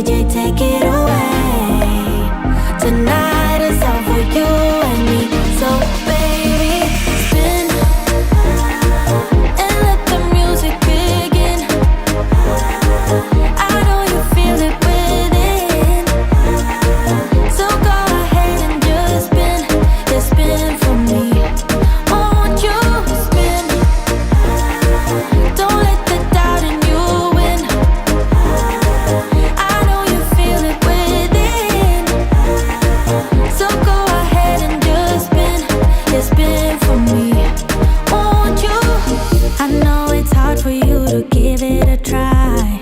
DJ, take it away. Tonight is all for you and me. So baby, spin and let the music begin. I know you feel it within. So go ahead and just spin. Yeah, spin for me. Won't you spin? Don't let the doubt in you win. I know you feel it within. So go ahead and just spin. Yeah, spin for me. Won't you? I know it's hard for you to give it a try,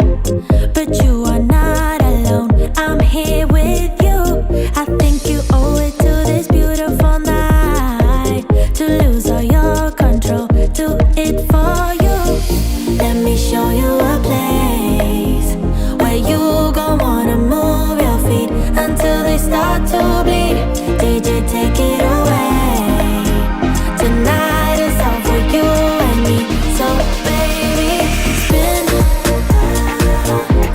but you are not alone. I'm here with you. I think you owe it to this beautiful night to lose all your control. Do it for you. Let me show you a place where you gon' wanna move your feet until they start to bleed. DJ, take it away. Tonight is all for you and me. So baby, spin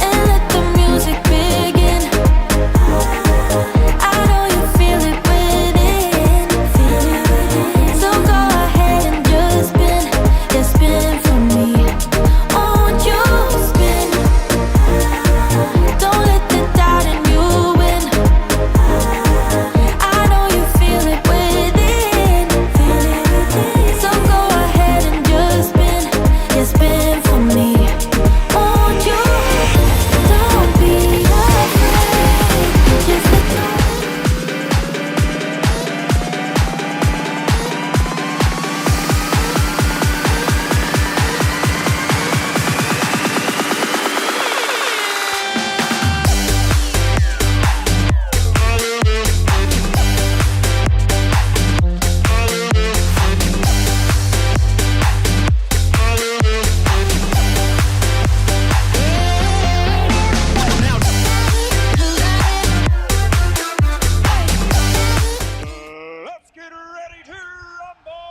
and let the music begin. I know you feel it within. So go ahead and just spin. Yeah, spin for me. Won't you spin? Don't let the doubt in you win. I know you feel it within. So go ahead and just spin. Yeah, spin for me. Won't you? Don't be afraid. Just let go. Let's get ready to rumble!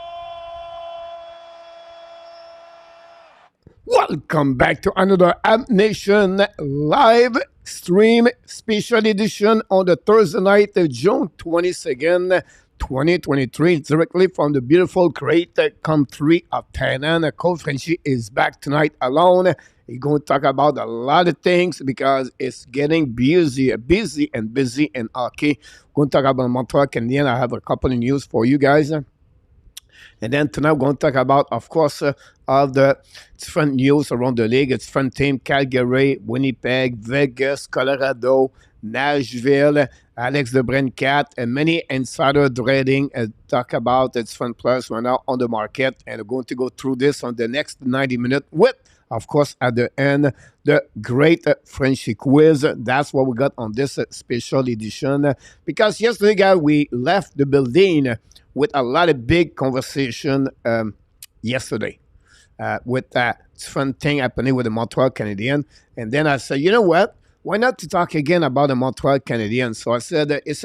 Welcome back to another Amp Nation live stream special edition on the Thursday night, June 22nd, 2023, directly from the beautiful great country of Thailand. Coach Frenchy is back tonight alone. He's going to talk about a lot of things because it's getting busy in hockey. We're going to talk about Montreal Canadiens. I have a couple of news for you guys. And then tonight we're going to talk about, of course, all the different news around the league. It's different team: Calgary, Winnipeg, Vegas, Colorado, Nashville, Alex the Brand Cat, and many insider trading talk about the different players right now on the market. And we're going to go through this on the next 90 minutes with, of course, at the end, the great Frenchy quiz. That's what we got on this special edition. Because yesterday, guys, we left the building with a lot of big conversation yesterday with different thing happening with the Montreal Canadiens. And then I said, you know what? Why not to talk again about the Montreal Canadiens? So I said it's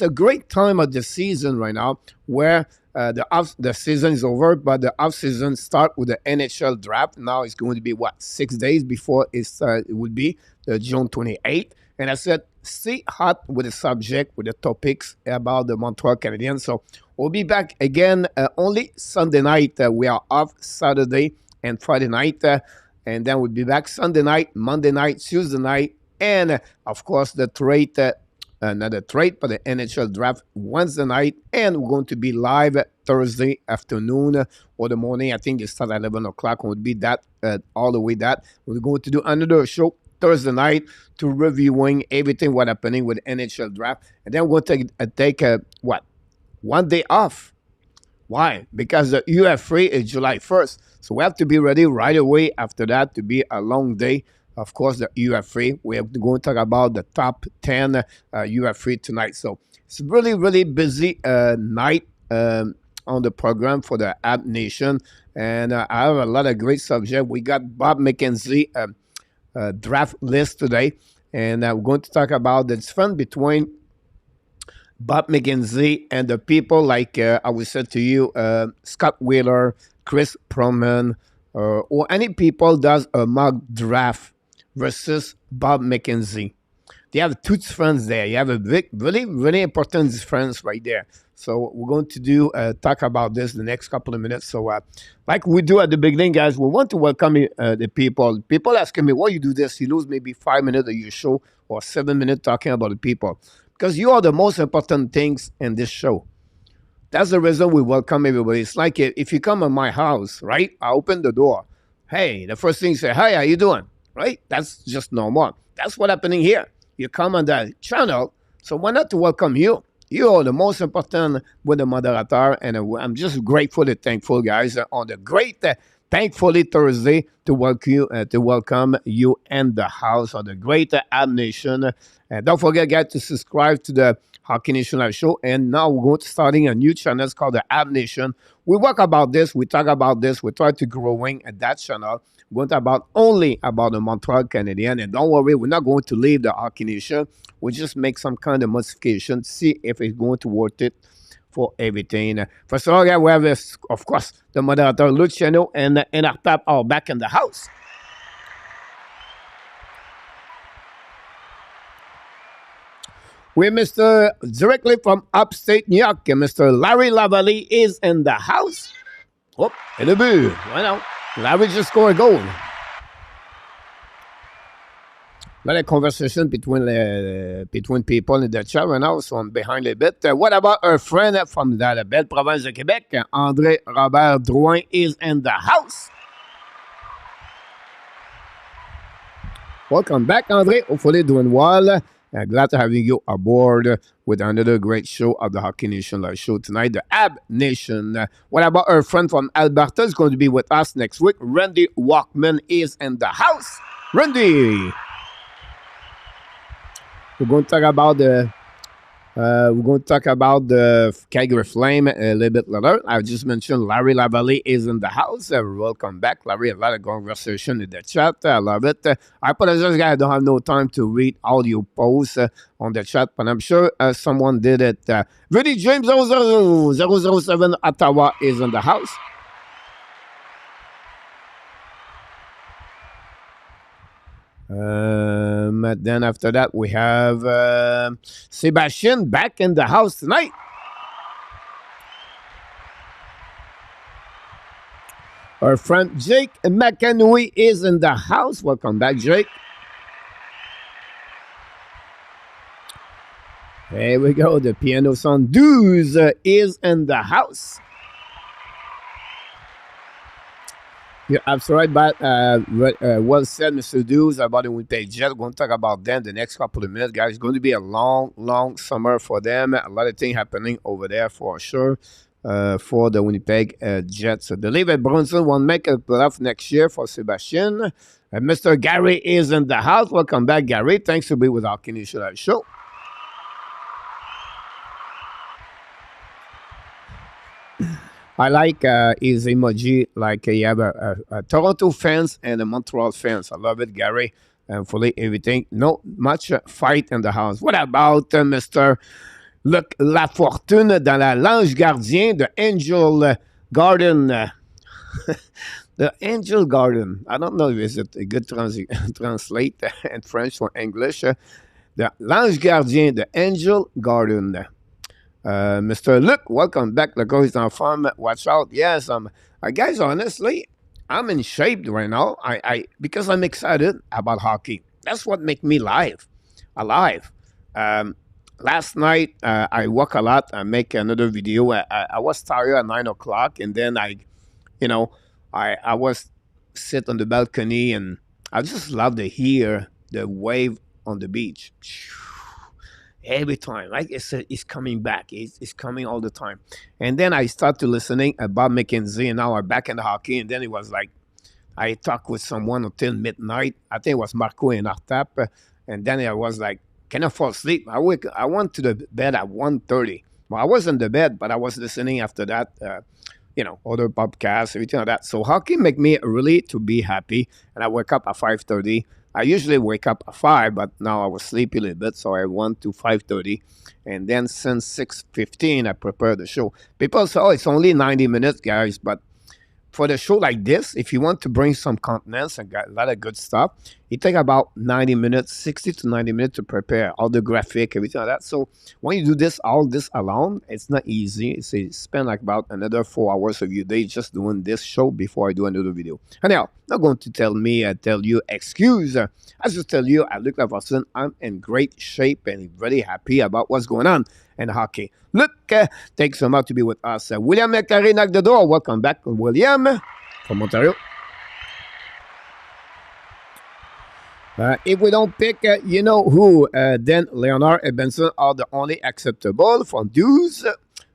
a great time of the season right now where the season is over, but the off season start with the NHL draft. Now it's going to be 6 days before it will be June 28th. And I said, stay hot with the subject, with the topics about the Montreal Canadiens. So we'll be back again only Sunday night. We are off Saturday and Friday night. And then we'll be back Sunday night, Monday night, Tuesday night. And, of course, the trade, not the trade, but the NHL draft Wednesday night. And we're going to be live Thursday afternoon or the morning. I think it starts at 11 o'clock. We'll be that all the way that. We're going to do another show Thursday night to reviewing everything what happening with NHL draft. And then we're going to take 1 day off. Why? Because the UF3 is July 1st. So we have to be ready right away after that to be a long day. Of course, the UF3. We are going to talk about the top 10 UF3 tonight. So it's really, really busy night on the program for the App Nation. And I have a lot of great subjects. We got Bob McKenzie draft list today. And we're going to talk about the difference between Bob McKenzie and the people like, I will say to you, Scott Wheeler, Chris Proman, or any people does a mock draft versus Bob McKenzie. They have two friends there. You have a big, really, really important difference right there. So we're going to do talk about this the next couple of minutes. So like we do at the beginning, guys, we want to welcome the people. People asking me, why you do this? You lose maybe 5 minutes of your show or 7 minutes talking about the people. Because you are the most important things in this show. That's the reason we welcome everybody. It's like if you come in my house, right? I open the door. Hey, the first thing you say, hi, how you doing? Right? That's just normal. That's what's happening here. You come on the channel, so why not to welcome you? You are the most important with the moderator, and I'm just grateful and thankful, guys, on the great Thankfully Thursday to welcome you in the house on the great HABS Nation. Don't forget, guys, to subscribe to the Hockey Nation Live Show. And now we're going to starting a new channel. It's called the HABS Nation. We work about this. We talk about this. We try to growing at that channel. We're going to talk only about the Montreal Canadiens. And don't worry, we're not going to leave the Hockey Nation. We just make some kind of modification, see if it's going to worth it for everything. First of all, we have, of course, the moderator Luciano and Artap are back in the house. We Mr. directly from upstate New York, Mr. Larry Lavalley is in the house. Oh, in the booth. Well, Larry just scored a goal. A lot of conversation between people in the chat right now, so I'm behind a bit. What about our friend from the belle province de Québec, André Robert Drouin is in the house. Welcome back, André. Hopefully doing well. Glad to have you aboard with another great show of the Hockey Nation Live Show tonight, the HABS Nation. What about our friend from Alberta is going to be with us next week? Randy Walkman is in the house. Randy! We're going to talk about the Calgary Flame a little bit later. I just mentioned Larry Lavalley is in the house. Welcome back, Larry. A lot of conversation in the chat. I love it. I apologize, guys. I don't have no time to read all your posts on the chat, but I'm sure someone did it. Rudy James 007 Ottawa is in the house. Then after that, we have Sebastian back in the house tonight. Our friend Jake McEnwee is in the house. Welcome back, Jake. Here we go. The piano son Duz is in the house. You're absolutely right, but well said, Mr. Duz, about the Winnipeg Jets. We're going to talk about them the next couple of minutes, guys. It's going to be a long, long summer for them. A lot of things happening over there for sure for the Winnipeg Jets. The David Brunson won't make a playoff next year for Sebastian. Mr. Gary is in the house. Welcome back, Gary. Thanks for being with our Canadian Live Show. I like his emoji, like you have a Toronto fans and a Montreal fans. I love it, Gary. And fully everything. No much fight in the house. What about Mr. Luc Lafortune dans la l'ange gardien, the Angel Garden? The Angel Garden. I don't know if it's a good translate in French or English. The l'ange gardien, the Angel Garden. Mr. Luke, welcome back. The goes on farm. Watch out. Yes, guys, honestly, I'm in shape right now. Because I'm excited about hockey. That's what makes me alive. Last night, I work a lot. I make another video. I was tired at 9 o'clock, and then I was sit on the balcony, and I just love to hear the wave on the beach. Every time, like it's coming back. It's coming all the time. And then I start to listening about McKenzie, and now I'm back in the hockey. And then it was like, I talked with someone until midnight. I think it was Marco and Artap. And then I was like, can I fall asleep? I went to the bed at 1:30. Well, I was in the bed, but I was listening after that, other podcasts, everything like that. So hockey make me really to be happy. And I wake up at 5:30. I usually wake up at 5, but now I was sleepy a little bit, so I went to 5:30. And then since 6:15, I prepared the show. People say, oh, it's only 90 minutes, guys. But for the show like this, if you want to bring some contents and got a lot of good stuff, It takes about 90 minutes, 60 to 90 minutes to prepare all the graphic, everything like that. So when you do this, all this alone, it's not easy. It's spend like about another 4 hours of your day just doing this show before I do another video. Anyhow, not going to tell you excuse. I just tell you, I look like person. I'm in great shape and very happy about what's going on in hockey. Look, thanks so much to be with us. William McCarry knocked the door. Welcome back, William from Ontario. If we don't pick, you know who, then Leonard and Benson are the only acceptable from Deuce.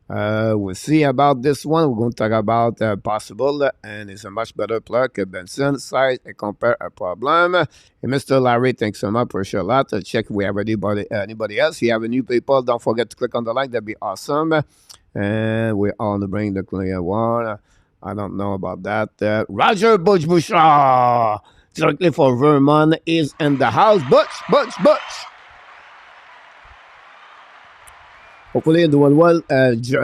We'll see about this one. We're going to talk about possible, and it's a much better plug. Benson, size, and compare a problem. And Mr. Larry, thanks so much. Appreciate a lot. Check if we have anybody else. If you have new people, don't forget to click on the like. That'd be awesome. And we're on the bring the clear one. I don't know about that. Roger Butch-Bouchard, directly for Vermont, is in the house. Butch. Hopefully you're doing well.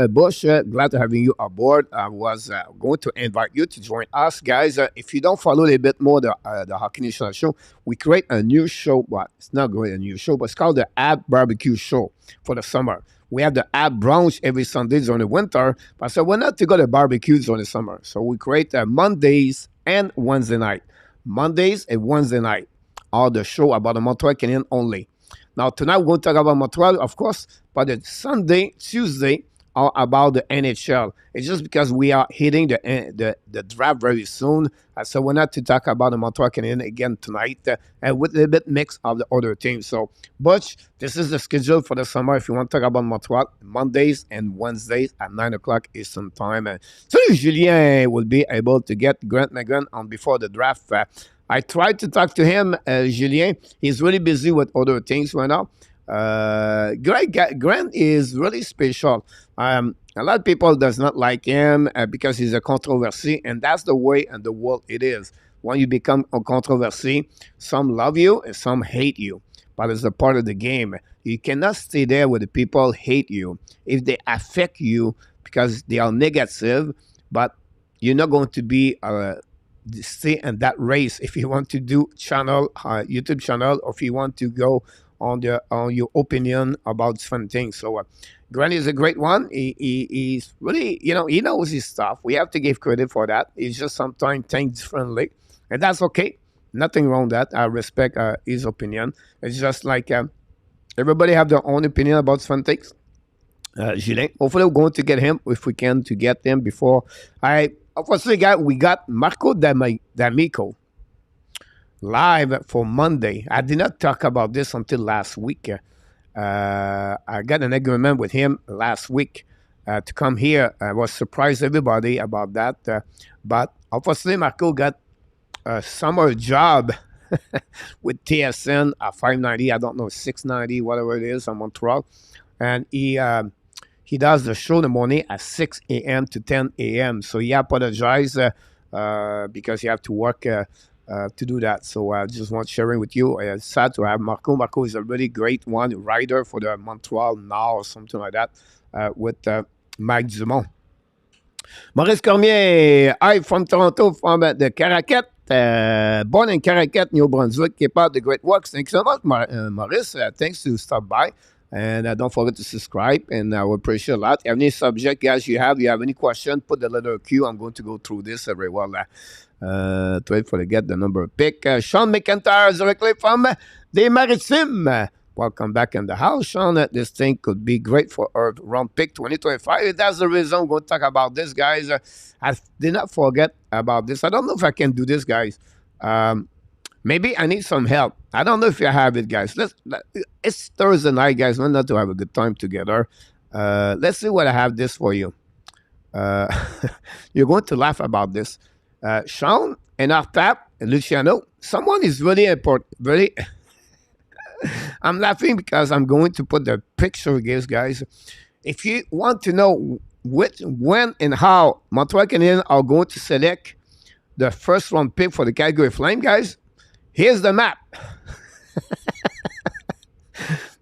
Bush, glad to having you aboard. I was going to invite you to join us, guys. If you don't follow a bit more the Hockey National Show, we create a new show. Well, it's not really a new show, but it's called the Ab Barbecue Show for the summer. We have the Ab Brunch every Sunday during the winter, but so we're not to go to barbecues during the summer. So we create Mondays and Wednesday night. Mondays and Wednesday night. All the show about the Montreal Canadiens only. Now, tonight we're going to talk about Montreal, of course, but the Sunday, Tuesday, are about the NHL. It's just because we are hitting the draft very soon. So we're not to talk about the Montreal Canadiens again tonight with a little bit mix of the other teams. So, Butch, this is the schedule for the summer. If you want to talk about Montreal, Mondays and Wednesdays at 9 o'clock Eastern Time. So Julien will be able to get Grant McGinn on before the draft. I tried to talk to him, Julien. He's really busy with other things right now. Grant is really special. A lot of people does not like him because he's a controversy, and that's the way in the world it is. When you become a controversy, some love you and some hate you, but it's a part of the game. You cannot stay there where the people hate you. If they affect you because they are negative, but you're not going to be stay in that race if you want to do YouTube channel, or if you want to go on your opinion about different things. So Grant is a great one. He's really, he knows his stuff. We have to give credit for that. He's just sometimes thinks differently, and that's okay. Nothing wrong with that. I respect his opinion. It's just like everybody have their own opinion about different things. Julien, hopefully we're going to get him if we can to get him before Unfortunately, we got Marco D'Amico live for Monday. I did not talk about this until last week. I got an agreement with him last week to come here. I was surprised everybody about that. But unfortunately, Marco got a summer job with TSN at 590. I don't know, 690, whatever it is, on Montreal. And he does the show in the morning at 6 a.m. to 10 a.m. So he apologized because he have to work to do that. So I just want sharing with you. It's sad to have Marco. Marco is a really great one, writer for the Montreal Now or something like that with Mike Dumont. Maurice Cormier, hi from Toronto, from the Caraquette. Born in Caraquette, New Brunswick. Keep up the great works. Thanks so much, Maurice. Thanks to stop by. And don't forget to subscribe, and I will appreciate a lot. Any subject, guys, you have any question, put the letter Q. I'm going to go through this very well. To wait for get the number pick. Sean McIntyre directly from the Maritimes. Welcome back in the house, Sean. This thing could be great for our round pick 2025. That's the reason we're going to talk about this, guys. I did not forget about this. I don't know if I can do this, guys. Maybe I need some help. I don't know if you have it, guys. It's Thursday night, guys. We're not to have a good time together. Let's see what I have this for you. You're going to laugh about this. Sean and Artap and Luciano. Someone is really important. Really, I'm laughing because I'm going to put the picture, guys. If you want to know when, and how Montreal Canadiens are going to select the first round pick for the Calgary Flame, guys, here's the map.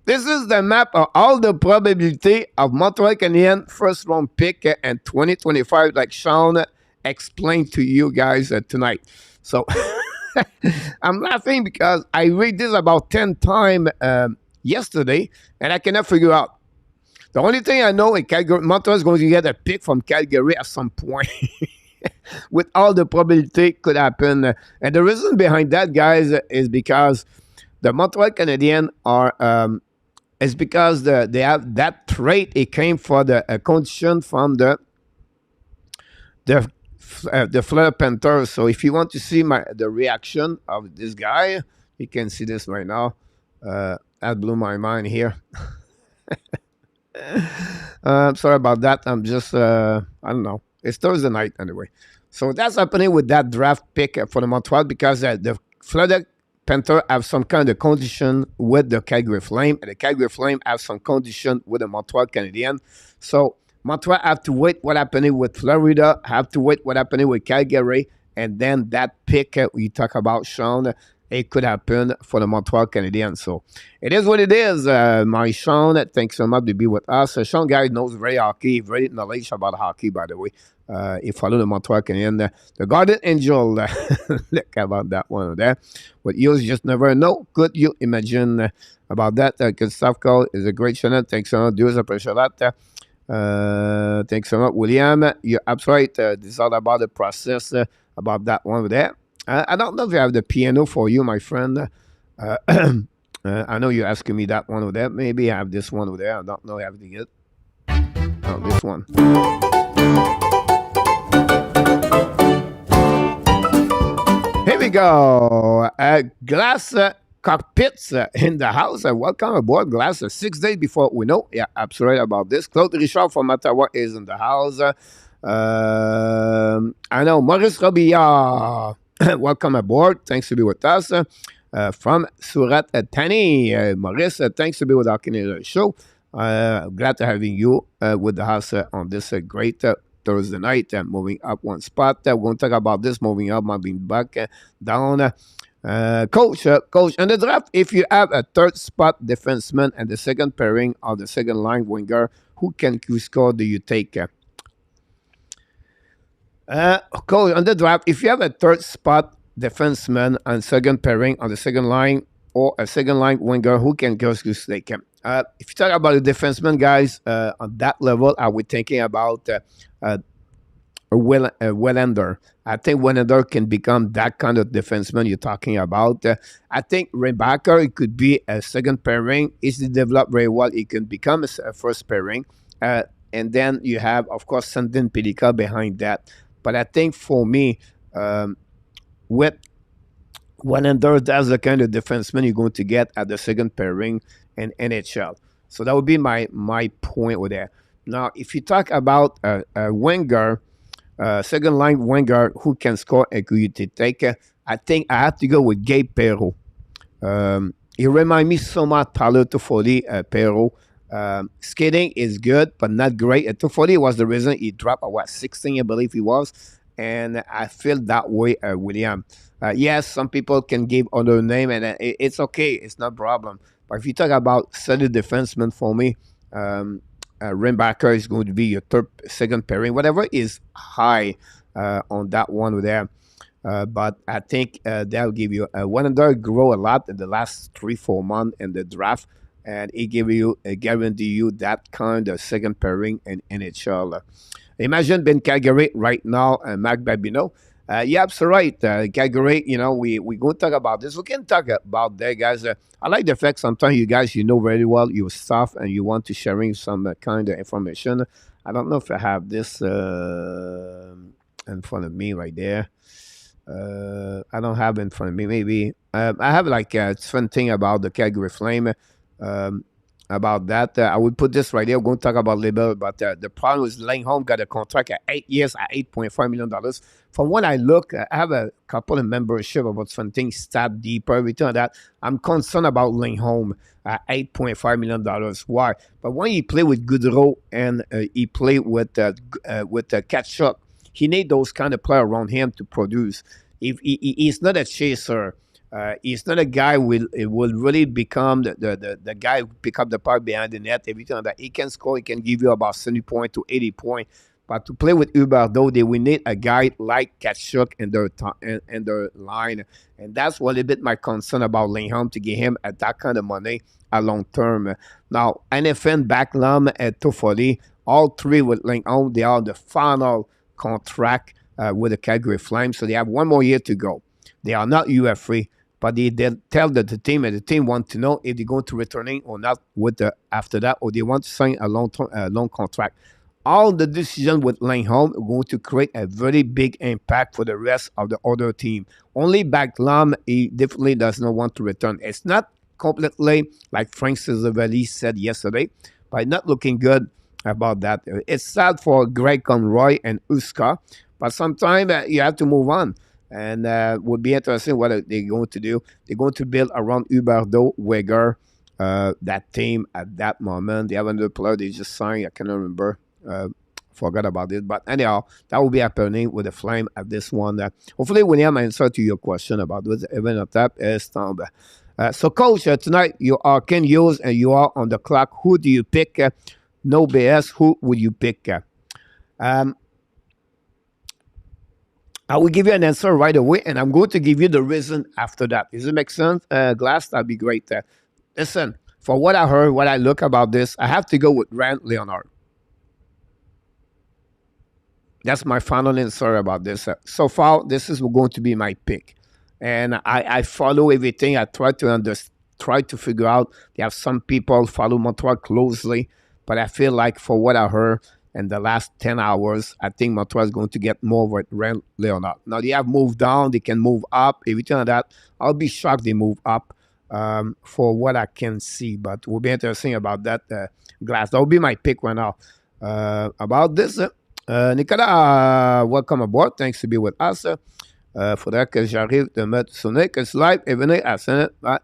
This is the map of all the probability of Montreal Canadiens first round pick in 2025, like Sean explained to you guys tonight. So I'm laughing because I read this about 10 times yesterday, and I cannot figure out. The only thing I know is Calgary, Montreal is going to get a pick from Calgary at some point. With all the probability could happen. And the reason behind that, guys, is because the Montreal Canadiens are is because they have that trade. It came for the condition from the Florida Panthers. So if you want to see the reaction of this guy, you can see this right now. That blew my mind here. Sorry about that. I'm just I don't know. It's Thursday night anyway. So that's happening with that draft pick for the Montreal because the Florida Panther have some kind of condition with the Calgary Flame, and the Calgary Flame have some condition with the Montreal Canadiens. So Montreal have to wait what happening with Florida, have to wait what happening with Calgary, and then that pick we talk about, Sean, it could happen for the Montreal Canadiens. So it is what it is. My Sean, thanks so much to be with us. Sean, guy knows very hockey, very knowledge about hockey, by the way. He followed the Montreal Canadiens. The Garden Angel, look about that one there. But you just never know. Could you imagine about that? Good stuff, Cole. Is a great channel. Thanks so much. Do appreciate that. Thanks so much, William. You're absolutely right. This is all about the process, about that one there. I don't know if you have the piano for you, my friend. I know you're asking me that one over there. Maybe I have this one over there. I don't know if I have to get. Oh, this one. Here we go. Glass cockpits in the house. Welcome aboard, Glass. 6 days before we know. Yeah, absolutely about this. Claude Richard from Ottawa is in the house. I know Maurice Robillard. Welcome aboard. Thanks to be with us. From Surat Thani. Maurice, thanks to be with our Canadian show. Glad to having you with us on this great Thursday night. Moving up one spot. We're going to talk about this. Moving up, moving back, down. Coach, in the draft, if you have a third spot defenseman and the second pairing of the second line winger, who score do you take? Coach, on the draft, if you have a third spot defenseman and second pairing on the second line or a second line winger, who can go to take him? If you talk about the defenseman, guys, on that level, I was thinking about Wellender. I think Wellender can become that kind of defenseman you're talking about. I think Rebecca, it could be a second pairing. If he developed very well, it can become a first pairing. And then you have, of course, Sandin Pelika behind that. But I think for me, with Wellender, that's the kind of defenseman you're going to get at the second pairing in NHL. So that would be my point with that. Now, if you talk about a winger, second line winger who can score and who you take, I think I have to go with Gabe Perreault. He reminds me so much Paolo Toffoli, Perreault. Skating is good, but not great. Toffoli was the reason he dropped at 16, I believe he was. And I feel that way, William. Yes, some people can give other name, and it's okay. It's not a problem. But if you talk about solid defenseman for me, Rimbacker is going to be your second pairing. Whatever is high on that one there. But I think that'll give you Wellender grow a lot in the last 3-4 months in the draft. And it guarantee you that kind of second pairing in NHL. Imagine Ben Calgary right now, Mark Babino. Yeah, absolutely right. Calgary, we're going to talk about this. We can talk about that, guys. I like the fact sometimes you guys, know very well your stuff and you want to sharing some kind of information. I don't know if I have this in front of me right there. I don't have it in front of me. Maybe I have like a fun thing about the Calgary Flame. About that, I would put this right there. We're going to talk about label, but the problem is Lindholm got a contract at 8 years at $8.5 million. From when I look, I have a couple of membership about something, stat deeper, everything like that. I'm concerned about Lindholm at $8.5 million. Why? But when he play with Goodrow and he play with Kachuk, he need those kind of player around him to produce. If he's not a chaser. He's not a guy who will really become the guy who pick up the puck behind the net, everything like that. He can score. He can give you about 70 points to 80 points. But to play with Huberdeau, they will need a guy like Kachuk in their line. And that's what a little bit my concern about Lindholm, to get him at that kind of money a long term. Now, NFN, Backlam, and Toffoli, all three with Lindholm, they are the final contract with the Calgary Flames. So they have one more year to go. They are not UF3, but they tell the team, and the team want to know if they're going to returning or not with the after that, or they want to sign a long contract. All the decisions with Lindholm are going to create a very big impact for the rest of the other team. Only Backlam, he definitely does not want to return. It's not completely like Frank Cizavalli said yesterday, but not looking good about that. It's sad for Greg Conroy and Uska, but sometimes you have to move on. And would be interesting what they're going to do. They're going to build around Huberdeau, Weger, that team at that moment. They have another player they just signed. I cannot remember. Forgot about it. But anyhow, that will be happening with the Flame at this one. Hopefully, William, answer to your question about what's even at that is time. So, Coach, tonight you are Ken Hughes and you are on the clock. Who do you pick? No BS. Who would you pick? I will give you an answer right away, and I'm going to give you the reason after that. Does it make sense? Glass, that'd be great. Listen, for what I heard, what I look about this, I have to go with Rand Leonard. That's my final answer about this. So far, this is going to be my pick. And I follow everything. I try to figure out. They have some people follow Montreal closely, but I feel like for what I heard in the last 10 hours, I think Montreal is going to get more with Rand Leonard. Now, they have moved down. They can move up. Everything like that. I'll be shocked they move up for what I can see. But it will be interesting about that Glass. That will be my pick right now. About this, Nicolas, welcome aboard. Thanks to be with us. Faudrait que j'arrive de mettre sonner que ce live est venu à Senate. Pas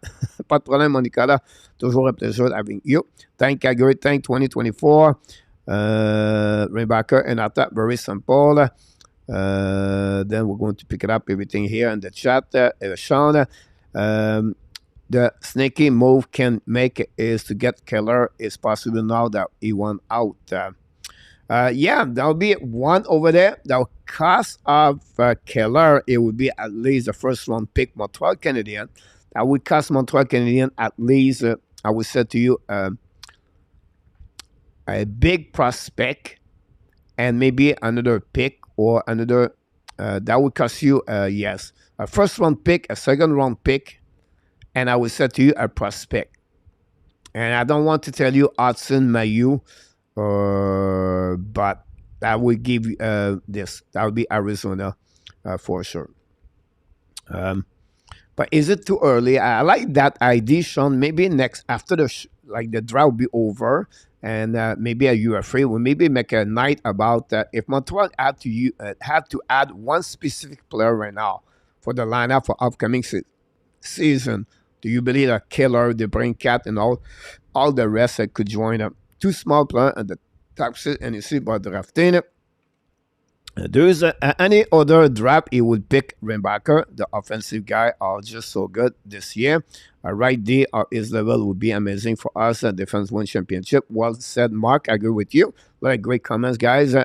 de problème, mon Nicolas. Toujours a pleasure having you. Thank Calgary. Thank 2024. Rebecca and attack, very simple. Then we're going to pick it up everything here in the chat. Sean, the sneaky move can make is to get Keller. It's possible now that he went out. Yeah, there'll be one over there. The cost of Keller, it would be at least the first round pick, Montreal Canadiens. That would cost Montreal Canadiens at least, I would say to you, a big prospect and maybe another pick or another, that would cost you, yes, a first round pick, a second round pick, and I would say to you a prospect. And I don't want to tell you Hudson Mayu, but that would give you this. That would be Arizona for sure. But is it too early? I like that idea, Sean. Maybe next after the draft will be over, and maybe a UFA will maybe make a night about if Montreal had to add one specific player right now for the lineup for upcoming season. Do you believe that Keller, the Brain Cat, and all the rest that could join up? Two small players at the top six, and you see about drafting. There's any other draft, he would pick Rimbacher. The offensive guy are just so good this year. Right there at his level would be amazing for us. Defense win championship. Well said, Mark. I agree with you. Like great comments, guys.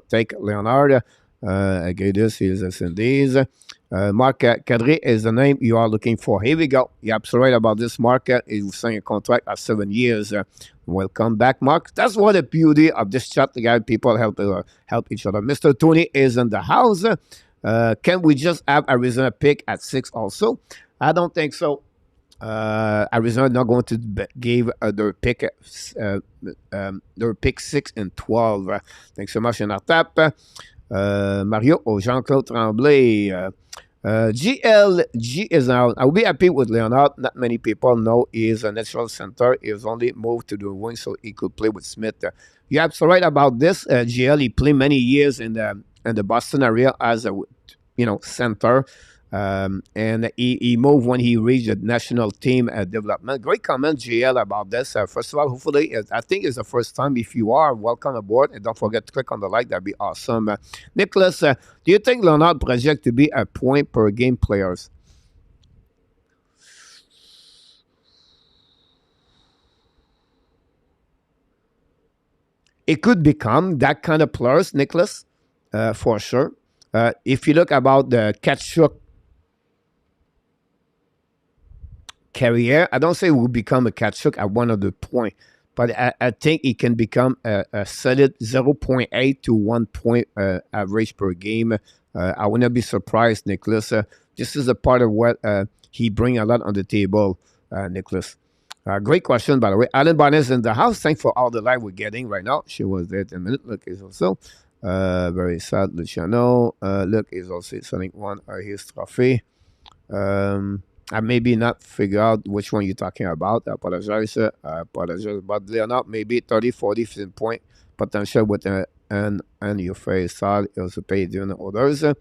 Take Leonard. Agree this is SNDs. Mark Kadri is the name you are looking for. Here we go. You're absolutely right about this. Mark is signing a contract at 7 years. Welcome back, Mark. That's what the beauty of this chat. The guy, people help each other. Mr. Tony is in the house. Can we just have Arizona pick at 6 also? I don't think so. Arizona not going to give their pick 6 and 12. Thanks so much in our tap. Mario or Jean-Claude Tremblay. GLG is out. I'll be happy with Leonard. Not many people know he is a natural center. He was only moved to the wing so he could play with Smith. You're absolutely right about this. GL, he played many years in the Boston area as a center. And he moved when he reached the national team development. Great comment, GL, about this. First of all, hopefully, I think it's the first time. If you are, welcome aboard. And don't forget to click on the like. That'd be awesome. Nicholas, do you think Leonard project to be a point per game players? it could become that kind of players, Nicholas, for sure. If you look about the Kachuk career, I don't say it will become a Kachuk at one of the point, but I think it can become a solid 0.8 to 1 point average per game. I would not be surprised, Nicholas. This is a part of what he bring a lot on the table, Nicholas. Great question, by the way. Alan Barnes in the house. Thanks for all the live we're getting right now. She was there in a minute. Look, is also very sad. Luciano. Look, is also selling one of his trophy. I maybe not figure out which one you're talking about. I apologize. But Leonard, maybe 30, 40, 50 point potential with an your face side. Also pay doing others. There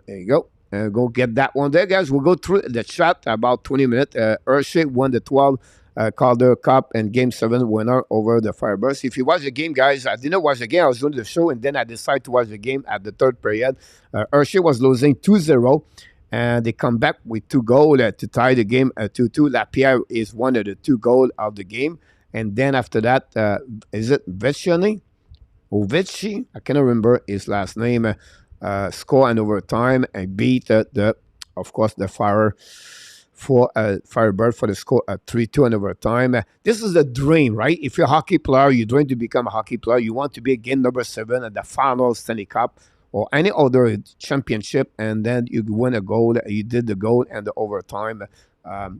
you go. Go get that one there, guys. We'll go through the chat about 20 minutes. Hershey won the 12 Calder Cup and Game 7 winner over the Firebirds. If you watch the game, guys, I didn't watch the game. I was doing the show, and then I decided to watch the game at the third period. Hershey was losing 2-0, and they come back with 2 goals to tie the game 2-2. Lapierre is one of the 2 goals of the game. And then after that, is it Vecchioni? Or Vecchi? I cannot remember his last name. Score in overtime and beat of course, the Firebird for the score 3-2 in overtime. This is a dream, right? If you're a hockey player, you dream to become a hockey player. You want to be again number 7 at the final Stanley Cup or any other championship, and then you win a goal. You did the goal and the overtime.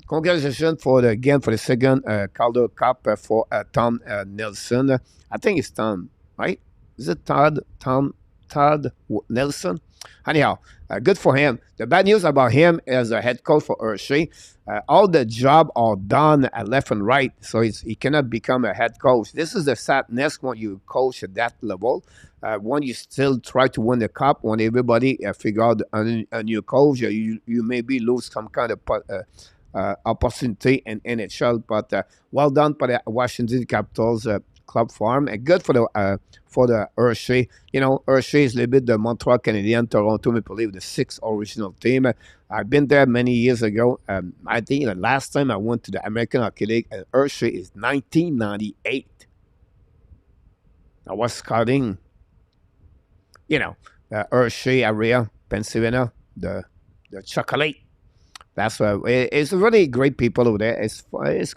Congratulations for the second Calder Cup for Tom Nelson. I think it's Tom, right? Is it Todd Nelson? Anyhow, good for him. The bad news about him as a head coach for Hershey, all the job are done at left and right, so he cannot become a head coach. This is the sadness when you coach at that level. When you still try to win the cup, when everybody figure out a new coach, you maybe lose some kind of opportunity in NHL. But well done for the Washington Capitals club farm, and good for the Hershey. You know, Hershey is a little bit the Montreal Canadiens, Toronto Maple Leaf, the 6th original team. I've been there many years ago. I think the last time I went to the American Hockey League at Hershey is 1998. I was scouting, the Hershey area, Pennsylvania, the chocolate. That's why it's really great people over there. It's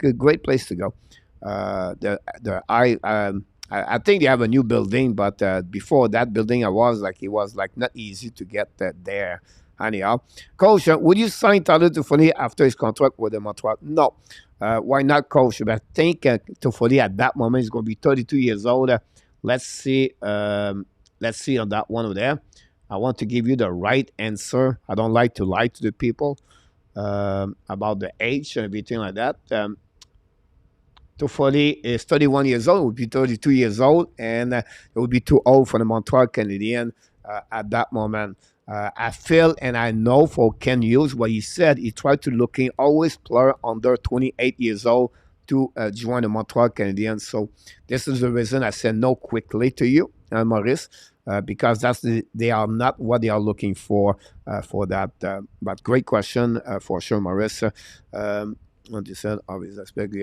a great place to go. I think they have a new building, but before that building, it was not easy to get there. Anyhow, Coach, would you sign Tyler Toffoli after his contract with the Montreal? No. Why not, Coach? But I think Toffoli at that moment is going to be 32 years old. Let's see on that one over there. I want to give you the right answer. I don't like to lie to the people about the age and everything like that. Toffoli is 31 years old, would be 32 years old, and it would be too old for the Montreal Canadiens at that moment. I feel and I know for Ken Hughes what he said. He tried to looking always player under 28 years old to join the Montreal Canadiens. So this is the reason I said no quickly to you, Maurice, because they are not what they are looking for that. But great question for sure, Maurice. What you said, obvious aspect.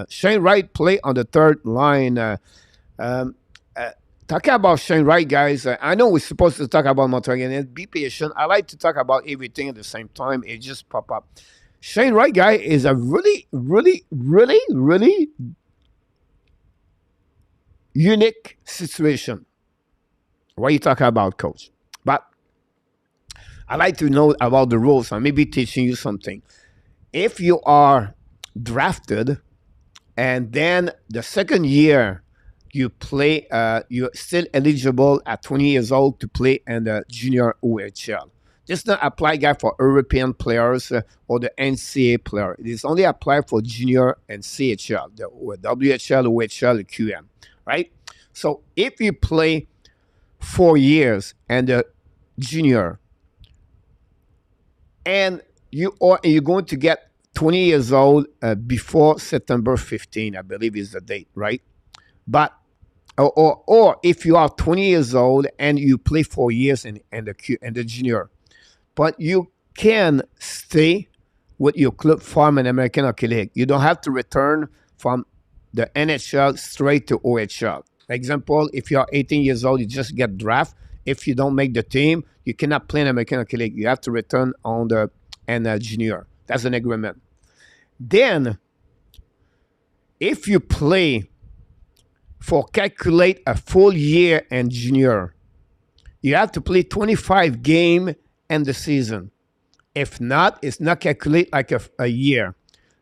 Shane Wright play on the third line. Talking about Shane Wright, guys, I know we're supposed to talk about Montreal Canadiens. Be patient. I like to talk about everything at the same time. It just pop up. Shane Wright, guy, is a really, really, really, really unique situation. What are you talking about, Coach? But I like to know about the rules. I may be teaching you something. If you are drafted and then the second year you play, you're still eligible at 20 years old to play in the junior OHL. This does not apply, guy, for European players or the NCAA player. It is only applied for junior and CHL, the WHL, OHL, the QM, right? So if you play 4 years and the junior and you're going to get 20 years old before September 15, I believe is the date, right? But or if you are 20 years old and you play 4 years in the junior, but you can stay with your club farm in American Hockey League. You don't have to return from the NHL straight to OHL. Example, if you're 18 years old, you just get drafted. If you don't make the team, you cannot play in American Hockey League. You have to return on the junior. That's an agreement. Then, if you play for calculate a full year in junior, you have to play 25 games in the season. If not, it's not calculated like a year.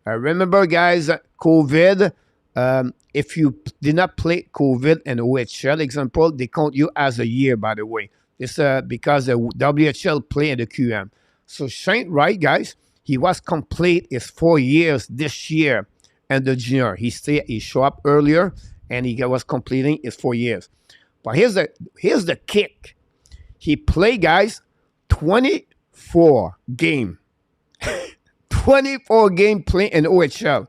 Remember, guys, COVID, if you did not play COVID and OHL, example, they count you as a year, by the way. It's because the WHL play in the QM. So Shane Wright, guys, he was complete his 4 years this year in the junior. He showed up earlier, and he was completing his 4 years. But here's the kick. He played, guys, 24 game. 24 game play in OHL.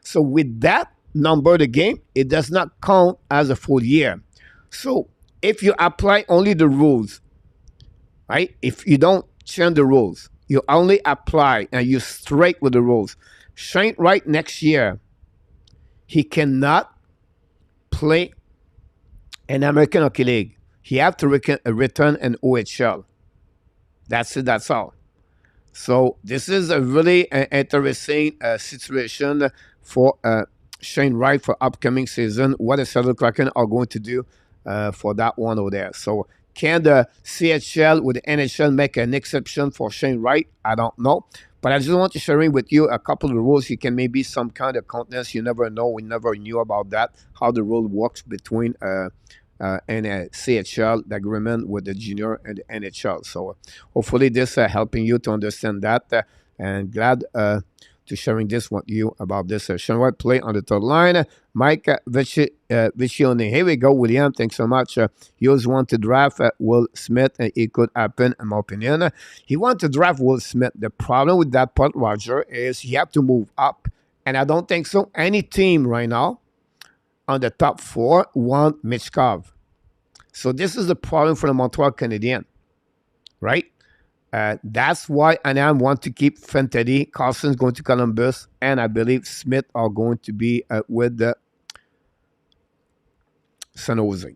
So with that number, the game, it does not count as a full year. So if you apply only the rules, right? If you don't change the rules, you only apply and you straight with the rules. Shane Wright next year, he cannot play in American Hockey League. He have to return an OHL. That's it. That's all. So this is a really interesting situation for Shane Wright for upcoming season. What the Seattle Kraken are going to do for that one over there. So can the CHL with the NHL make an exception for Shane Wright? I don't know. But I just want to share with you a couple of rules. You can maybe some kind of contest. You never know. We never knew about that, how the rule works between and a CHL, the agreement with the junior and the NHL. So hopefully this helping you to understand that. And glad to sharing this with you about this. Shane Wright play on the third line. Mike Vicione. Here we go, William. Thanks so much. He always want to draft Will Smith, and it could happen, in my opinion. He want to draft Will Smith. The problem with that part, Roger, is he have to move up. And I don't think so. Any team right now on the top 4 want Michkov. So this is the problem for the Montreal Canadiens, right? That's why Anaheim want to keep Fantilli. Carlson's going to Columbus, and I believe Smith are going to be with the San Jose.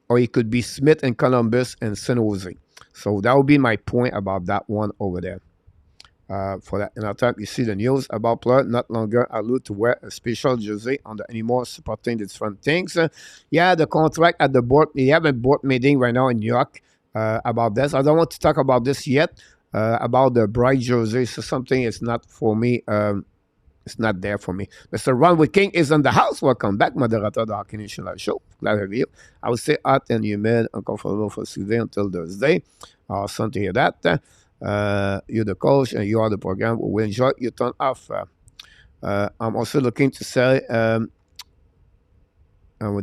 Or it could be Smith and Columbus and San Jose. So that would be my point about that one over there. For that, another time, you see the news about player not longer allowed to wear a special jersey on the anymore supporting the different things. Yeah, the contract at the board. We have a board meeting right now in New York about this. I don't want to talk about this yet. About the bright jersey, so something is not for me. It's not there for me. Mr. Ron with King is in the house. Welcome back, moderator of the Hockey Nation Live Show. Glad to have you. I would say hot and humid, uncomfortable for today until Thursday. Awesome to hear that. You're the coach and you are the program. We enjoy your turn off. I'm also looking to say, I'm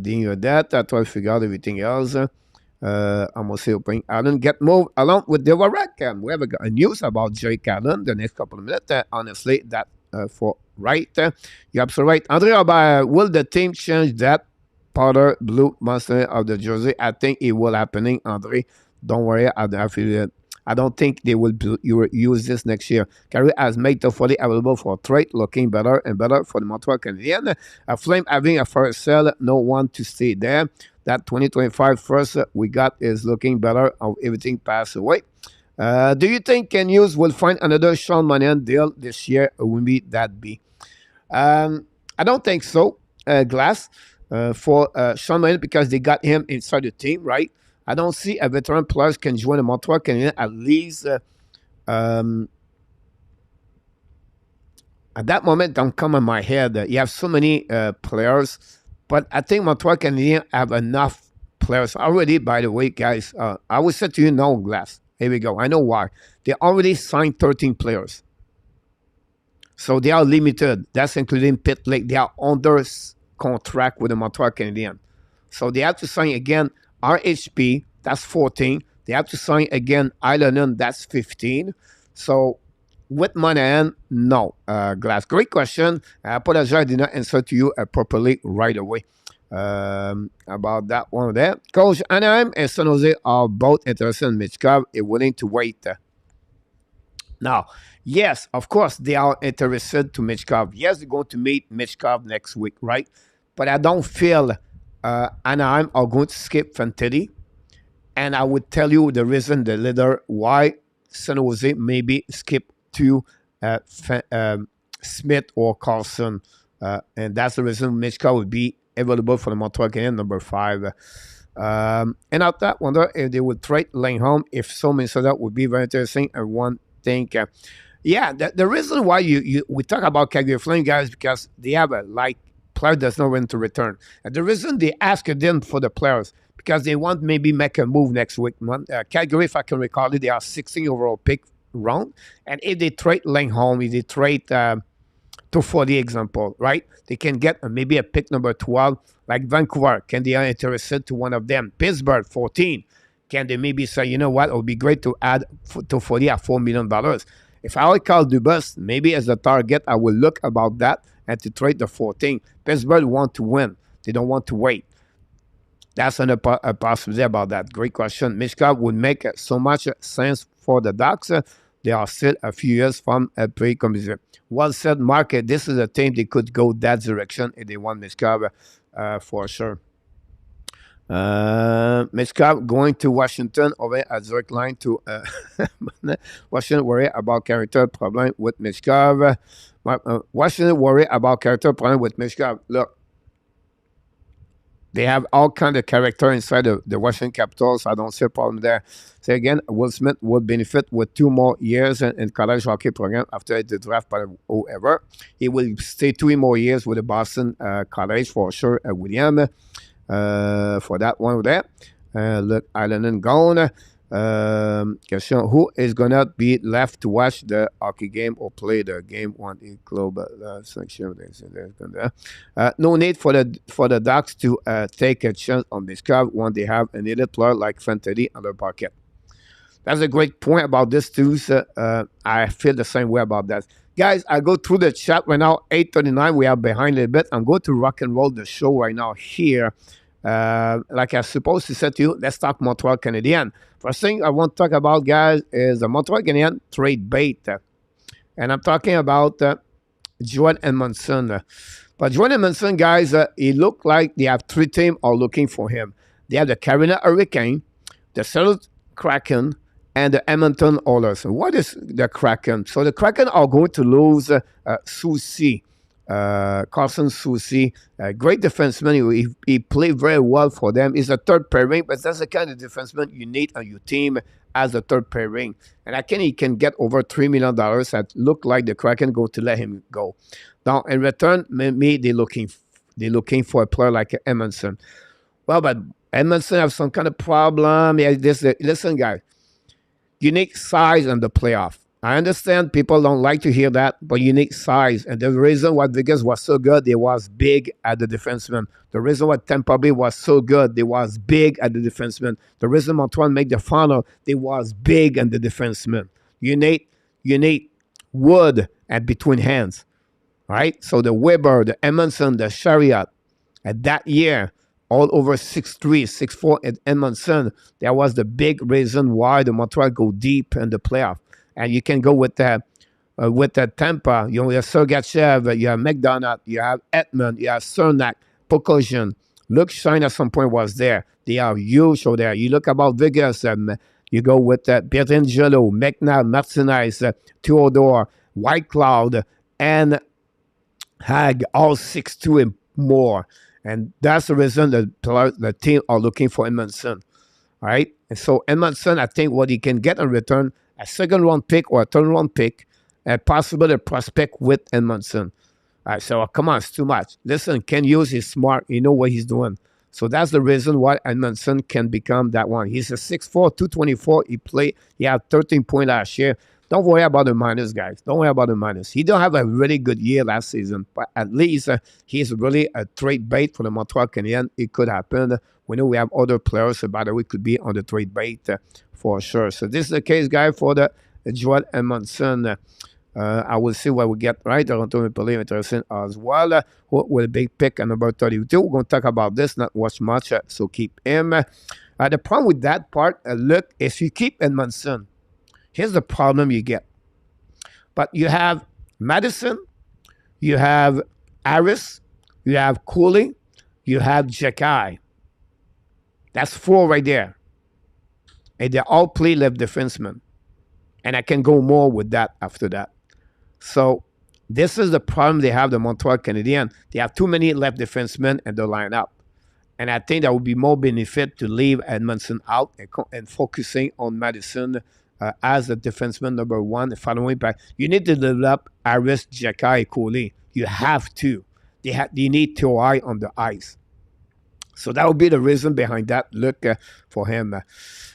doing your that. I try to figure out everything else. I'm also hoping Allen get moved along with DUARTE. We have a news about Jake Allen the next couple of minutes. Honestly, that for Wright. You're absolutely right. Andre, will the team change that powder blue monster of the jersey? I think it will happening, Andre. Don't worry. I don't think they will use this next year. Carey has made Toffoli available for trade, looking better and better for the Montreal Canadiens. A Flame having a first sell, no one to stay there. That 2025 first we got is looking better. Everything passed away. Do you think Ken Hughes will find another Sean Monahan deal this year? Or will that be? I don't think so, Glass, for Sean Monahan, because they got him inside the team, right? I don't see a veteran player can join the Montreal Canadiens at least at that moment. Don't come in my head. You have so many players, but I think Montreal Canadiens have enough players already. By the way, guys, I will say to you, no, Glass. Here we go. I know why. They already signed 13 players, so they are limited. That's including Pitt Lake. They are under contract with the Montreal Canadiens, so they have to sign again. RHP, that's 14. They have to sign again Islanen, that's 15. So with Monahan, no. Glass, great question. I apologize, I did not answer to you properly right away about that one there. Coach Anaheim and San Jose are both interested in Michkov and willing to wait. Now, yes, of course, they are interested to Michkov. Yes, they're going to meet Michkov next week, right? But I don't feel Anaheim are going to skip Fantilli. And I would tell you the reason, the leader, why San Jose maybe skip to Smith or Carlson. And that's the reason Michkov would be available for the Montreal Canadiens, number 5. And after that, wonder if they would trade Langholm. If so, Minnesota would be very interesting. And one thing, the reason why we talk about Calgary Flames, guys, because they have a player does not want to return. And the reason they ask them for the players, because they want maybe make a move next week. Calgary, if I can recall it, they are 16 overall pick round. And if they trade Langholm, if they trade to 40 example, right? They can get maybe a pick number 12, like Vancouver. Can they are interested to one of them? Pittsburgh, 14. Can they maybe say, you know what, it would be great to add to 40 at $4 million. If I would call Dubas, maybe as a target, I will look about that and to trade the 14. Pittsburgh want to win. They don't want to wait. That's a possibility about that. Great question. Michkov would make so much sense for the Ducks. They are still a few years from a pre-competition. Well said, Mark. This is a team they could go that direction if they want Michkov for sure. Michkov going to Washington over at direct line to Washington worry about character problem with Michkov. Washington worry about character problem with Michkov. Look, they have all kind of character inside the Washington Capitals. I don't see a problem there. So again, Will Smith would benefit with 2 more years in college hockey program after the draft by whoever. He will stay 2 more years with the Boston College for sure. William for that one there. Look, Island gone. Question: who is gonna be left to watch the hockey game or play the game? One in club section. No need for the Ducks to take a chance on Michkov when they have an elite player like Fantilli on their pocket. That's a great point about this too. So, I feel the same way about that. Guys, I go through the chat right now. 8:39. We are behind a little bit. I'm going to rock and roll the show right now here. Like I supposed to say to you, let's talk Montreal Canadiens. First thing I want to talk about, guys, is the Montreal Canadiens trade bait. And I'm talking about Joel Edmondson. But Joel Edmondson, guys, it looked like they have 3 teams are looking for him. They have the Carolina Hurricane, the Seattle Kraken, and the Edmonton Oilers. What is the Kraken? So the Kraken are going to lose Soucy. Carson Soucy, a great defenseman. He played very well for them. He's a third pairing, but that's the kind of defenseman you need on your team as a third pairing. And I think he can get over $3 million. That look like the Kraken go to let him go. Now, in return, maybe they're looking for a player like Edmondson. Well, but Edmondson have some kind of problem. Yeah, listen, guys. Unique size in the playoff. I understand people don't like to hear that, but unique size. And the reason why Vegas was so good, they was big at the defenseman. The reason why Tampa Bay was so good, they was big at the defenseman. The reason Montreal made the final, they was big at the defenseman. You need wood at between hands, right? So the Weber, the Edmondson, the Chariot, at that year, all over 6'3", 6'4" at Edmondson, that was the big reason why the Montreal go deep in the playoff. And you can go with the Tampa. You have Sergachev, you have McDonough, you have Edmund, you have Cernak, Pokosian. Luke Shine at some point was there. They are huge over there. You look about Vegas, you go with Pietrangelo, McNabb, Martinez, Theodore, White Cloud, and Hag, all 6'2" and more. And that's the reason the team are looking for Edmondson. All right? And so Edmondson, I think what he can get in return, a second-round pick or a third-round pick, and possibly a prospect with Edmondson. All right, so come on, it's too much. Listen, Ken Hughes is smart. He know what he's doing. So that's the reason why Edmondson can become that one. He's a 6'4", 224. He had 13 points last year. Don't worry about the minus, guys. Don't worry about the minus. He don't have a really good year last season, but at least he's really a trade bait for the Montreal Canadiens. It could happen. We know we have other players, by the way, could be on the trade bait for sure. So this is the case, guys, for the Joel Edmondson. I will see what we get, right? Toronto Maple Leafs interesting as well. With a big pick at number 32. We're going to talk about this, not watch much, so keep him. The problem with that part, look, if you keep Edmondson, here's the problem you get. But you have Madison, you have Harris, you have Cooley, you have Jekai. That's 4 right there. And they all play left defensemen. And I can go more with that after that. So this is the problem they have, the Montreal Canadiens. They have too many left defensemen in their lineup. And I think that would be more benefit to leave Edmondson out and focusing on Madison as the defenseman number 1. Following back, you need to develop Harris, Jekai, Cooley. You have to. They need to eye on the ice. So that would be the reason behind that. Look for him.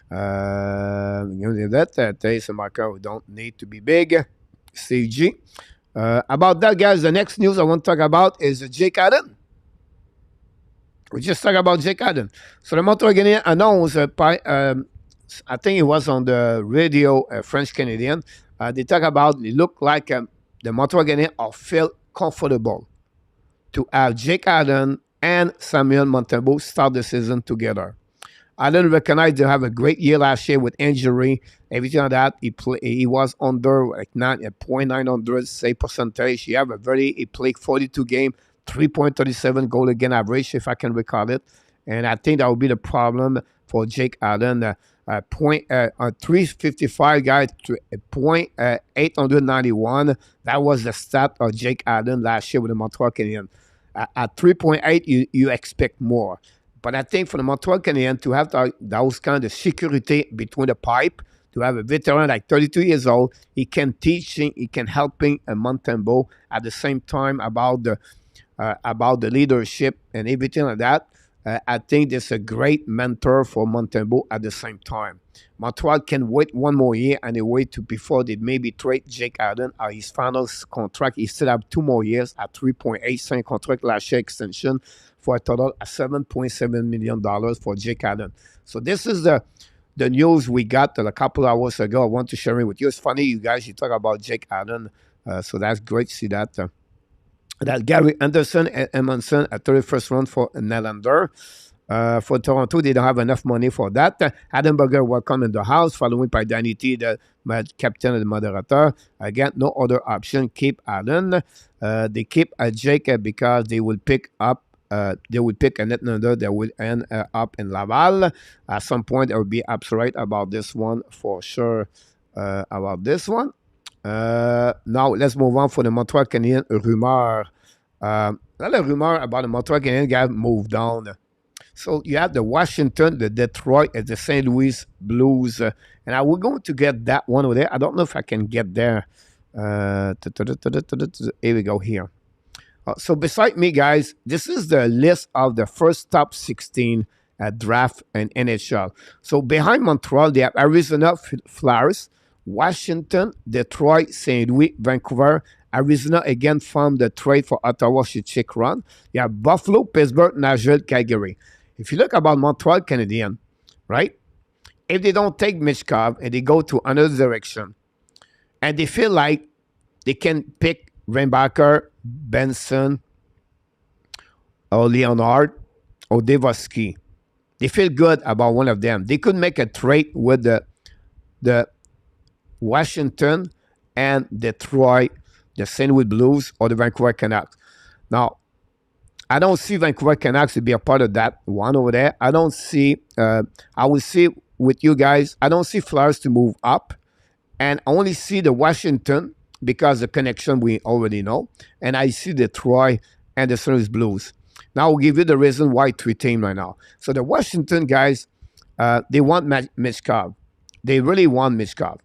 There is a marker who don't need to be big. CG. About that, guys, the next news I want to talk about is Jake Allen. We just talked about Jake Allen. So the Montreal Canadiens announced, I think it was on the radio, French Canadian. They talk about, it looked like the Montreal Canadiens are feel comfortable to have Jake Allen and Samuel Montembeault start the season together. Allen recognized they have a great year last year with injury, everything like that. He was under like 0.900 save percentage. He played 42 games, 3.37 goal against average, if I can recall it. And I think that would be the problem for Jake Allen. 355 guys to .891. That was the stat of Jake Allen last year with the Montreal Canadiens. At 3.8, you expect more. But I think for the Montreal Canadiens to have those kind of security between the pipe, to have a veteran like 32 years old, he can teaching, he can helping a Montembeault at the same time about the leadership and everything like that. I think there's a great mentor for Montembeault at the same time. Montreal can wait one more year and they wait before they maybe trade Jake Allen at his final contract. He still have 2 more years at 3.8 contract last year extension for a total of $7.7 million for Jake Allen. So this is the news we got a couple of hours ago. I want to share it with you. It's funny, you guys, you talk about Jake Allen. So that's great to see that. That Gary Anderson and Edmondson at 31st round for Nylander. For Toronto, they don't have enough money for that. Adam Burger welcome in the house, following by Danny T, the captain and the moderator. Again, no other option. Keep Allen. They keep Jake because they will pick up. They will pick a net number that will end up in Laval. At some point, I will be absolute about this one for sure. About this one. Now, let's move on for the Montreal Canadiens rumor. A lot of rumor about the Montreal Canadiens guys moved down. So you have the Washington, the Detroit, and the St. Louis Blues. And we're going to get that one over there. I don't know if I can get there. Here we go here. So beside me, guys, this is the list of the first top 16 draft in NHL. So behind Montreal, they have Arizona Flyers, Washington, Detroit, St. Louis, Vancouver. Arizona again from the trade for Ottawa should check run. You have Buffalo, Pittsburgh, Nashville, Calgary. If you look about Montreal Canadiens, right? If they don't take Michkov and they go to another direction, and they feel like they can pick Reinbacher, Benson, or Leonard, or Devoski, they feel good about one of them. They could make a trade with the Washington and Detroit, the St. Louis Blues, or the Vancouver Canucks. Now, I don't see Vancouver Canucks to be a part of that one over there. I don't see, I will see with you guys, I don't see Flyers to move up. And I only see the Washington because the connection we already know. And I see Detroit and the St. Louis Blues. Now, I'll give you the reason why 3 teams right now. So the Washington guys, they want Michkov. They really want Michkov.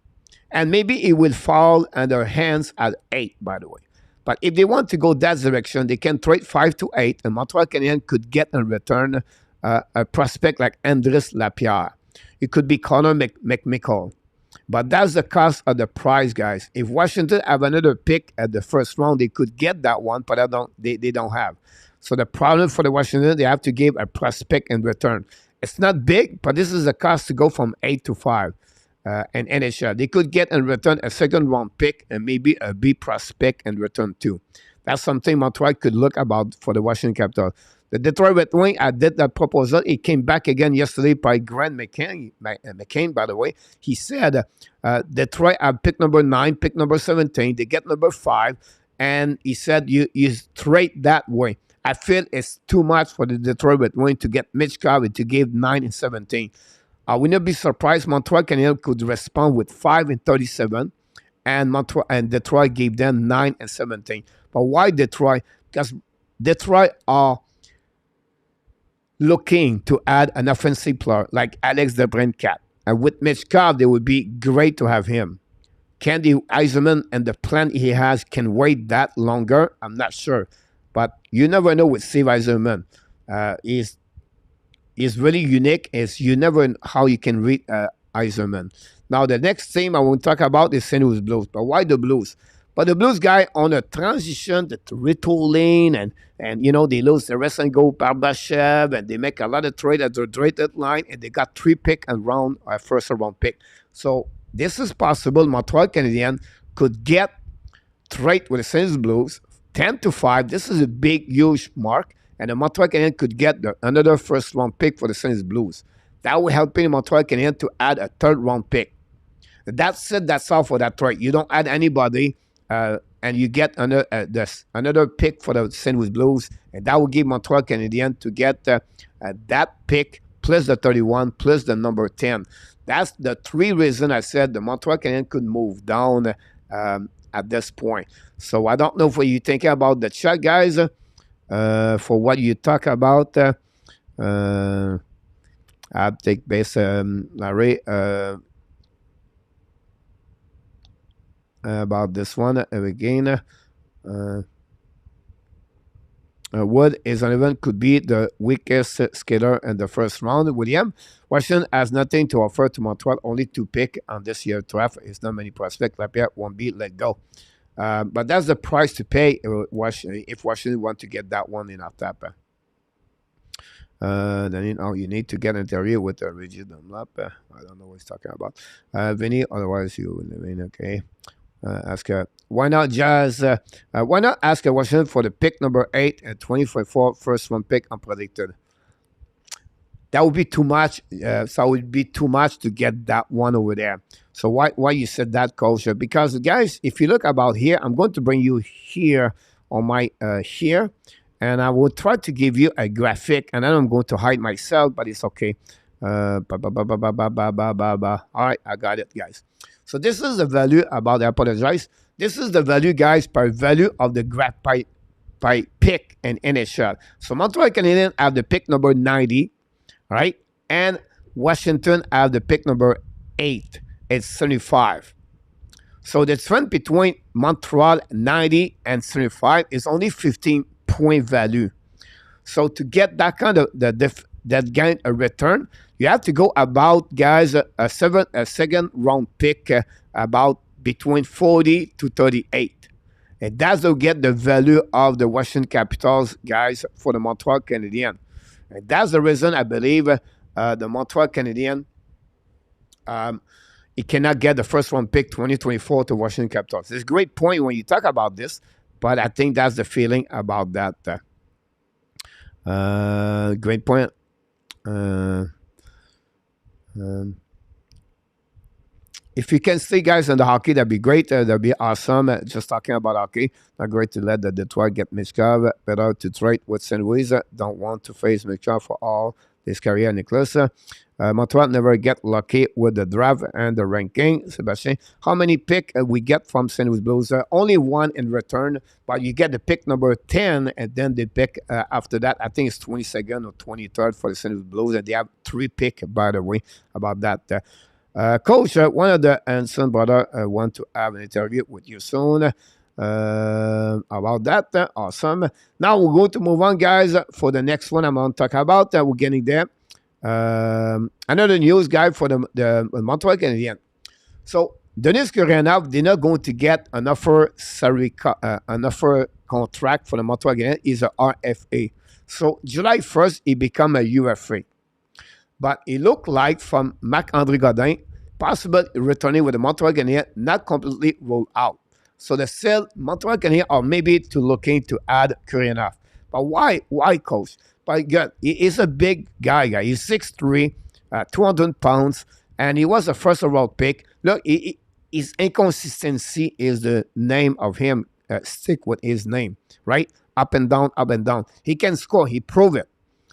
And maybe it will fall in their hands at 8, by the way. But if they want to go that direction, they can trade 5 to 8, and Montreal Canadiens could get in return a prospect like Andres Lapierre. It could be Connor McMichael. But that's the cost of the price, guys. If Washington have another pick at the first round, they could get that one, but they don't have. So the problem for the Washington, they have to give a prospect in return. It's not big, but this is the cost to go from 8 to 5. And NHL. They could get in return a second-round pick and maybe a B prospect in return too. That's something Montreal could look about for the Washington Capitals. The Detroit Red Wings did that proposal. It came back again yesterday by Grant McCain, by the way. He said Detroit have pick number 9, pick number 17. They get number 5. And he said you trade that way. I feel it's too much for the Detroit Red Wings to get Michkov to give 9 and 17. I would not be surprised Montreal Canadiens could respond with 5 and 37. And Detroit gave them 9 and 17. But why Detroit? Because Detroit are looking to add an offensive player like Alex DeBrincat. And with Michkov, it would be great to have him. Can the Yzerman and the plan he has can wait that longer? I'm not sure. But you never know with Steve Yzerman. He's really unique. You never know how you can read Yzerman. Now, the next team I want to talk about is St. Louis Blues. But why the Blues? But the Blues guy on a transition, the retooling, and you know, they lose the rest and go Barbashev, and they make a lot of trade at the trade deadline, and they got 3 pick and first round pick. So this is possible. Montreal Canadiens could get trade with the St. Louis Blues 10-5. This is a big, huge mark, and the Montreal Canadiens could get another first round pick for the St. Louis Blues. That will help the Montreal Canadiens to add a third round pick. That's it. That's all for that trade. You don't add anybody, and you get another pick for the St. Louis Blues, and that will give Montreal Canadiens to get that pick plus the 31 plus the number 10. That's the 3 reasons I said the Montreal Canadiens could move down at this point. So I don't know what you think about the chat, guys. For what you talk about, I'll take base, Larry. About this one again. Wood is an event could be the weakest skater in the first round. William, Washington has nothing to offer to Montreal, only 2 pick on this year's draft. It's not many prospects. Lapierre won't be let go. But that's the price to pay if Washington want to get that one in our tap. Then you need to get an interview with the Rigid Dunlap. I don't know what he's talking about. Vinny, otherwise you will remain okay. Ask why not Jazz? Why not ask Washington for the pick number 8 and 2024 first round pick unpredicted? That would be too much. So it would be too much to get that one over there. So why you said that, Coach? Because guys, if you look about here, I'm going to bring you here on my here, and I will try to give you a graphic, and then I'm going to hide myself, but it's okay. All right, I got it, guys. So this is the value about, I apologize. This is the value, guys, per value of the graph by pick and NHL. So Montreal Canadiens have the pick number 90, right? And Washington have the pick number 8. It's 75. So the trend between Montreal 90 and 75 is only 15-point value. So to get that kind of that gain a return, you have to go about, guys, a second round pick about between 40 to 38. And that's to get the value of the Washington Capitals, guys, for the Montreal Canadiens. And that's the reason I believe the Montreal Canadiens, it cannot get the first round pick 2024 to Washington Capitals. It's a great point when you talk about this, but I think that's the feeling about that. Great point. If you can stay, guys, on the hockey, that'd be great. That'd be awesome. Just talking about hockey, not great to let the Detroit get Michkov. Better to trade with St. Louis. Don't want to face Michkov for all his career, Nicholas. Montreal never get lucky with the draft and the ranking. Sebastian, how many pick we get from St. Louis Blues? Only 1 in return, but you get the pick number 10, and then they pick after that. I think it's 22nd or 23rd for the St. Louis Blues, and they have 3 pick, by the way, about that. Coach, one of the Hanson brother want to have an interview with you soon about that. Awesome. Now we're going to move on, guys, for the next one I'm going to talk about. We're getting there. Another news guy for the Montreal Canadiens. So Denis Gurianov, they're not going to get an offer contract for the Montreal Canadiens. He's a RFA. So July 1st, he become a UFA. But it looked like from Marc-André Godin, possible returning with the Montreal Canadiens, not completely rolled out. So the sale, Montreal Canadiens are maybe looking to add Gurianov. But why, Coach? But good. He's a big guy. He's 6'3", 200 pounds, and he was a first overall pick. Look, his inconsistency is the name of him. Stick with his name, right? Up and down, up and down. He can score. He proved it.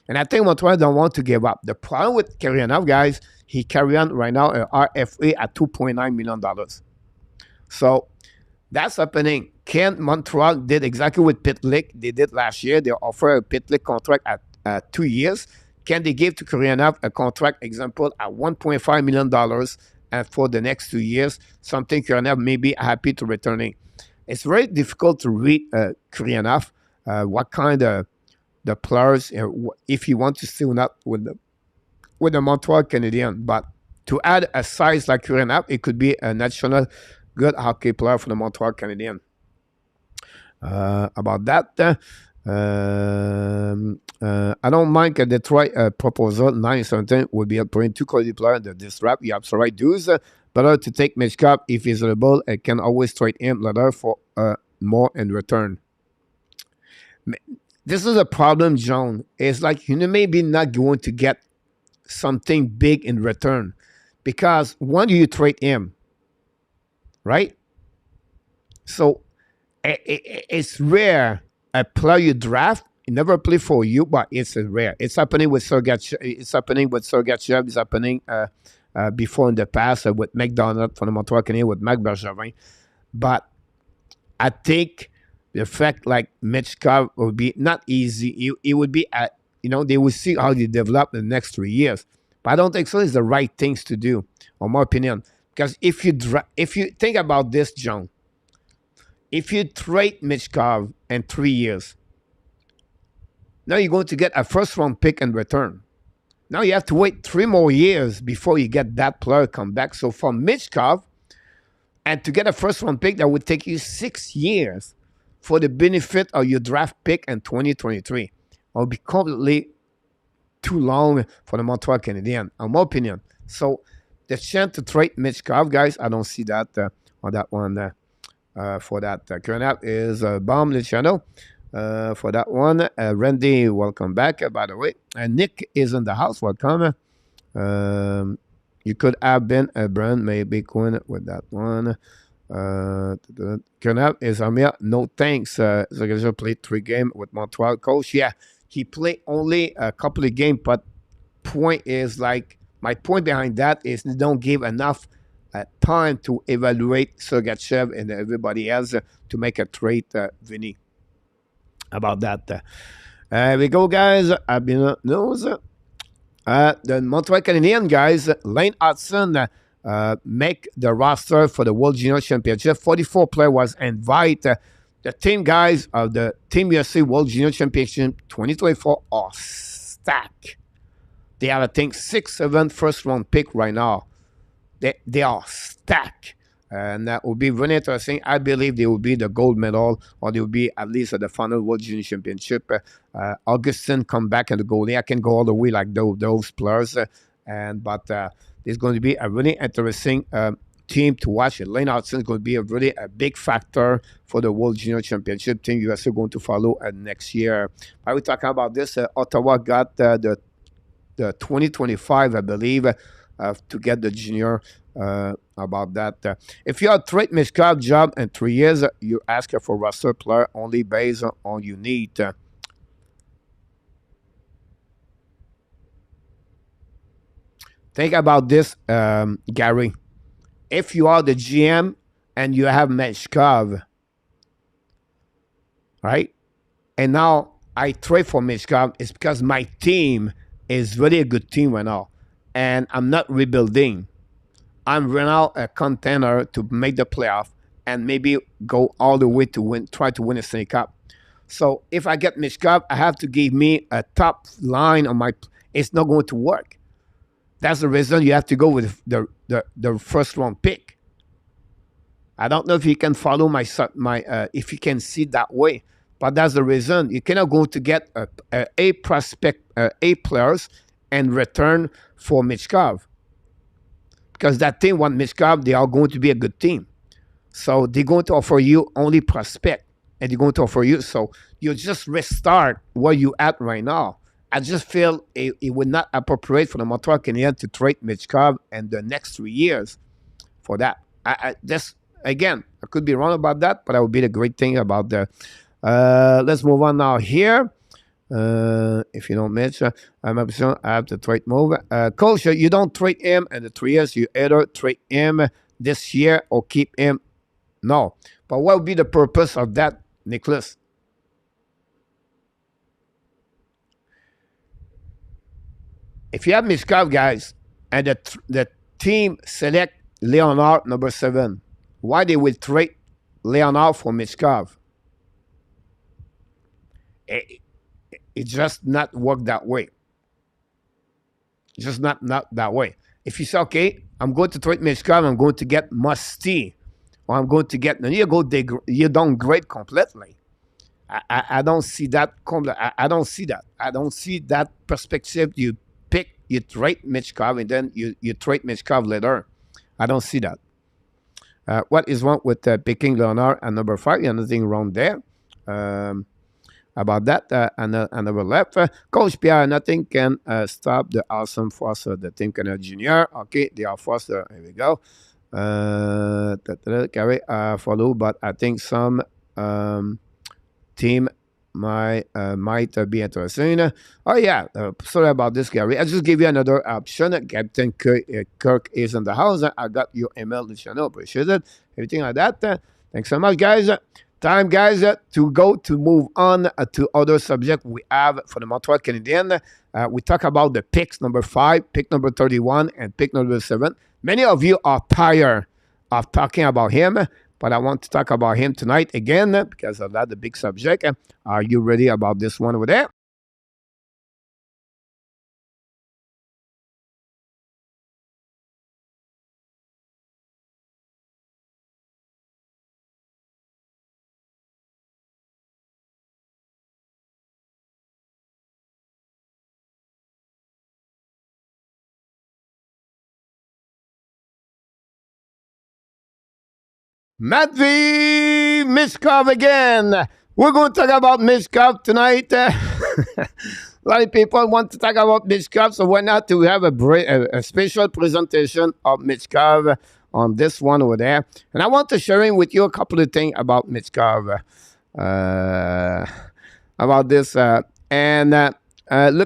And I think Montreal don't want to give up. The problem with Karianov, guys, he carry on right now a RFA at $2.9 million. So that's happening. Montreal did exactly what Pitlick they did last year. They offer a Pitlick contract at 2 years. Can they give to Karianov a contract example at $1.5 million and for the next 2 years? Something Karianov may be happy to returning. It's very difficult to read Karianov. What kind of the players, if you want to stay or not with the Montreal Canadiens. But to add a size like Karianov, it could be a national good hockey player for the Montreal Canadiens. About that, I don't mind a Detroit proposal. 9-17 would be bring 2 quality players in this draft. You have the right dues. Better to take Michkov if he's available. I can always trade him later for more in return. This is a problem, John. It's like you maybe not going to get something big in return because when do you trade him, right? So it's rare a player you draft. He never play for you, but it's rare. It's happening with Sergachev. It's happening with Sergachev. It's happening before in the past with McDonald from the Montreal Canadiens with Marc Bergevin. But I think the fact like Michkov would be not easy. It would be they will see how they develop in the next 3 years. But I don't think so. It's the right things to do, in my opinion. Because if you think about this, John, if you trade Michkov in 3 years, now you're going to get a first-round pick in return. Now you have to wait 3 more years before you get that player come back. So for Michkov, and to get a first-round pick, that would take you 6 years for the benefit of your draft pick in 2023. It will be completely too long for the Montreal Canadiens, in my opinion. So the chance to trade Michkov, guys, I don't see that on that one. For that, Karianov is Bomb Luciano. For that one, Randy, welcome back, by the way. Nick is in the house. Welcome. You could have been a brand, maybe Quinn with that one. Karianov is Amir. No thanks. Zagaja played 3 games with Montreal coach. Yeah, he played only a couple of games, but point is like, my point behind that is they don't give enough time to evaluate Sergachev and everybody else to make a trade, Vinny. About that. We go, guys. I've been news. The Montreal Canadiens, guys, Lane Hudson make the roster for the World Junior Championship. 44 player was invited. The team, guys, of the Team USA World Junior Championship 2024 are stacked. They have, I think, 6-7 first-round pick right now. They are stacked. And that will be very interesting. I believe they will be the gold medal, or they will be at least at the final World Junior Championship. Augustin come back and the goalie. I can go all the way like those players. But it's going to be a really interesting team to watch. Lane Hudson is going to be a really big factor for the World Junior Championship. Team USA going to follow next year. While we're talking about this, Ottawa got the 2025, I believe, to get the junior. About that. If you are trade Michkov job in 3 years, you ask for roster player only based on you need. Think about this, Gary. If you are the GM and you have Michkov, right? And now I trade for Michkov, it's because my team is really a good team right now. And I'm not rebuilding. I'm right now a contender to make the playoff and maybe go all the way to win, try to win a Stanley Cup. So if I get Michkov, I have to give me a top line on my. It's not going to work. That's the reason you have to go with the first round pick. I don't know if you can follow my if you can see that way, but that's the reason you cannot go to get a prospect, A players, and return for Michkov. Because that team want Michkov, they are going to be a good team. So they're going to offer you only prospect. And they're going to offer you. So you just restart where you at right now. I just feel it would not appropriate for the Montreal Canadiens to trade Michkov in the next 3 years for that. I just, again, I could be wrong about that, but that would be the great thing about the. Let's move on now here. If you don't mention, I have to trade move. Coach, you don't trade him in the 3 years. You either trade him this year or keep him. No. But what would be the purpose of that, Nicholas? If you have Michkov, guys, and the team select Leonard number 7, why they will trade Leonard for Michkov? It just not work that way. Just not that way. If you say, okay, I'm going to trade Michkov, I'm going to get Musty, or I'm going to get, and you downgrade completely. I don't see that. I don't see that. I don't see that perspective. You trade Michkov, and then you trade Michkov later. I don't see that. What is wrong with picking Leonard at number 5? There's nothing wrong there. About that, another left. Coach Pierre, nothing can stop the awesome force of the Team Canada Junior. Okay, they are forced. Here we go. Carry follow, but I think some team might be interesting. Oh yeah, sorry about this, Gary. I just give you another option. Captain Kirk is in the house. I got your email, Luciano. Appreciate it. Everything like that. Thanks so much, guys. Time, guys, to move on to other subject we have for the Montreal Canadiens. We talk about the picks, number 5, pick number 31, and pick number 7. Many of you are tired of talking about him, but I want to talk about him tonight again because of that, the big subject. Are you ready about this one over there? Matvei Michkov again. We're going to talk about Michkov tonight. A lot of people want to talk about Michkov, so why not to have a special presentation of Michkov on this one over there. And I want to share with you a couple of things about Michkov. About this. Look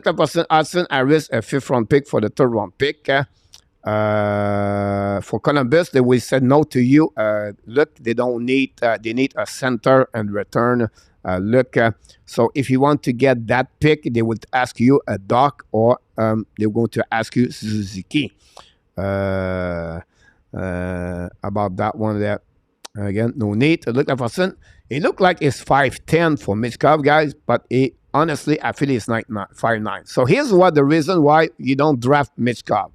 at Hudson Harris, a 5th round pick for the 3rd round pick. For Columbus, they will say no to you. Look, they don't need. They need a center and return. So if you want to get that pick, they would ask you a Doc, or they're going to ask you Suzuki. About that one there. Again, no need. Look at Hudson. It looked like it's 5'10" for Michkov, guys, but honestly, I feel it's 5'9". So here's the reason why you don't draft Michkov.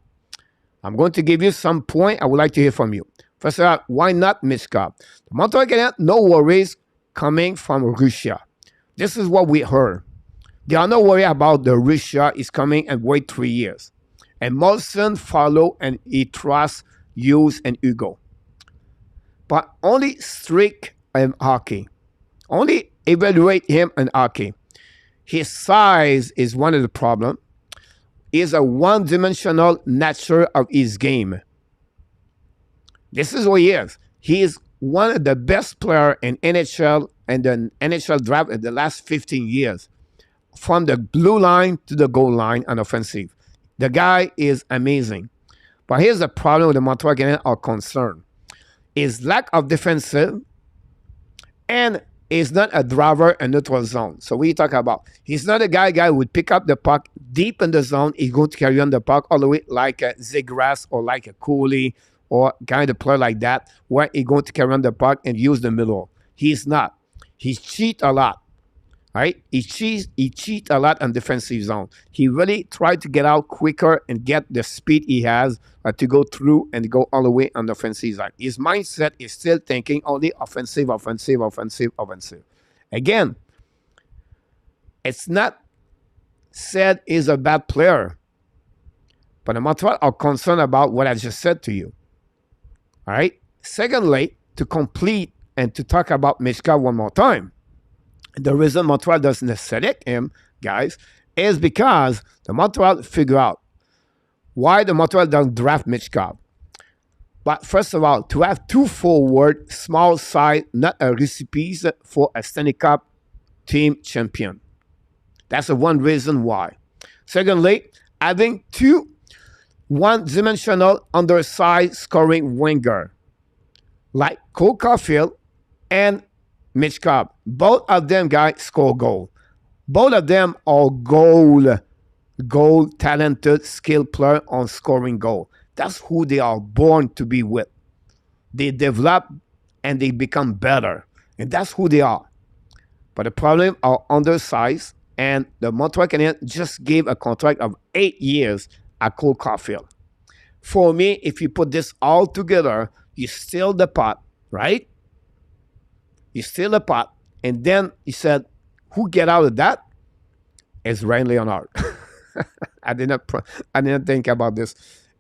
I'm going to give you some point. I would like to hear from you. First of all, why not Michkov? The Montreal Canadiens, no worries coming from Russia. This is what we heard. There are no worry about the Russia is coming and wait 3 years. And Molson follow and he trusts Hughes and Hugo. But only strict in hockey. Only evaluate him in hockey. His size is one of the problems. Is a one-dimensional nature of his game. This is what he is. He is one of the best players in NHL and the NHL draft in the last 15 years. From the blue line to the goal line on offensive. The guy is amazing. But here's the problem with the Montreal Canadiens are concerned. His lack of defensive and is not a driver in neutral zone. So we talk about, he's not a guy who would pick up the puck deep in the zone. He's going to carry on the puck all the way like a Zegras or like a Cooley or kind of player like that, where he's going to carry on the puck and use the middle. He's not. He cheats a lot. Right? He cheats a lot on defensive zone. He really tried to get out quicker and get the speed he has to go through and go all the way on the offensive side. His mindset is still thinking only offensive. Again, it's not said he's a bad player, but the Montreal are concerned about what I just said to you. All right? Secondly, to complete and to talk about Michkov one more time, the reason Montreal doesn't select him, guys, is because the Montreal figure out why the Montreal doesn't draft Michkov. But first of all, to have two forward, small side, not a recipe for a Stanley Cup team champion. That's the one reason why. Secondly, having two one-dimensional undersized scoring winger like Cole Caulfield and Michkov. Both of them guys score goal. Both of them are goal talented, skilled player on scoring goal. That's who they are born to be with. They develop and they become better. And that's who they are. But the problem are undersized, and the Montreal Canadiens just gave a contract of 8 years at Cole Caulfield. For me, if you put this all together, you steal the pot, right? You steal the pot. And then he said, who get out of that? It's Ryan Leonard. I didn't think about this.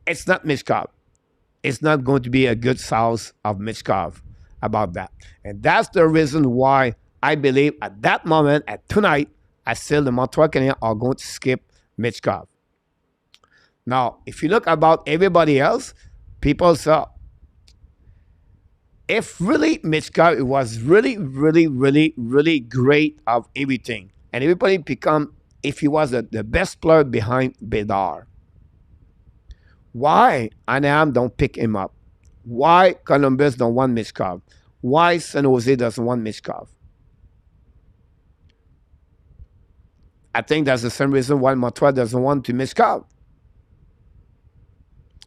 It's not Michkov. It's not going to be a good source of Michkov about that. And that's the reason why I believe at that moment, at tonight, I still the Montreal Canadiens are going to skip Michkov. Now, if you look about everybody else, people say, if really Michkov was really great of everything, and everybody become, if he was the best player behind Bedard, why Anaheim don't pick him up? Why Columbus don't want Michkov? Why San Jose doesn't want Michkov? I think that's the same reason why Montreal doesn't want to Michkov.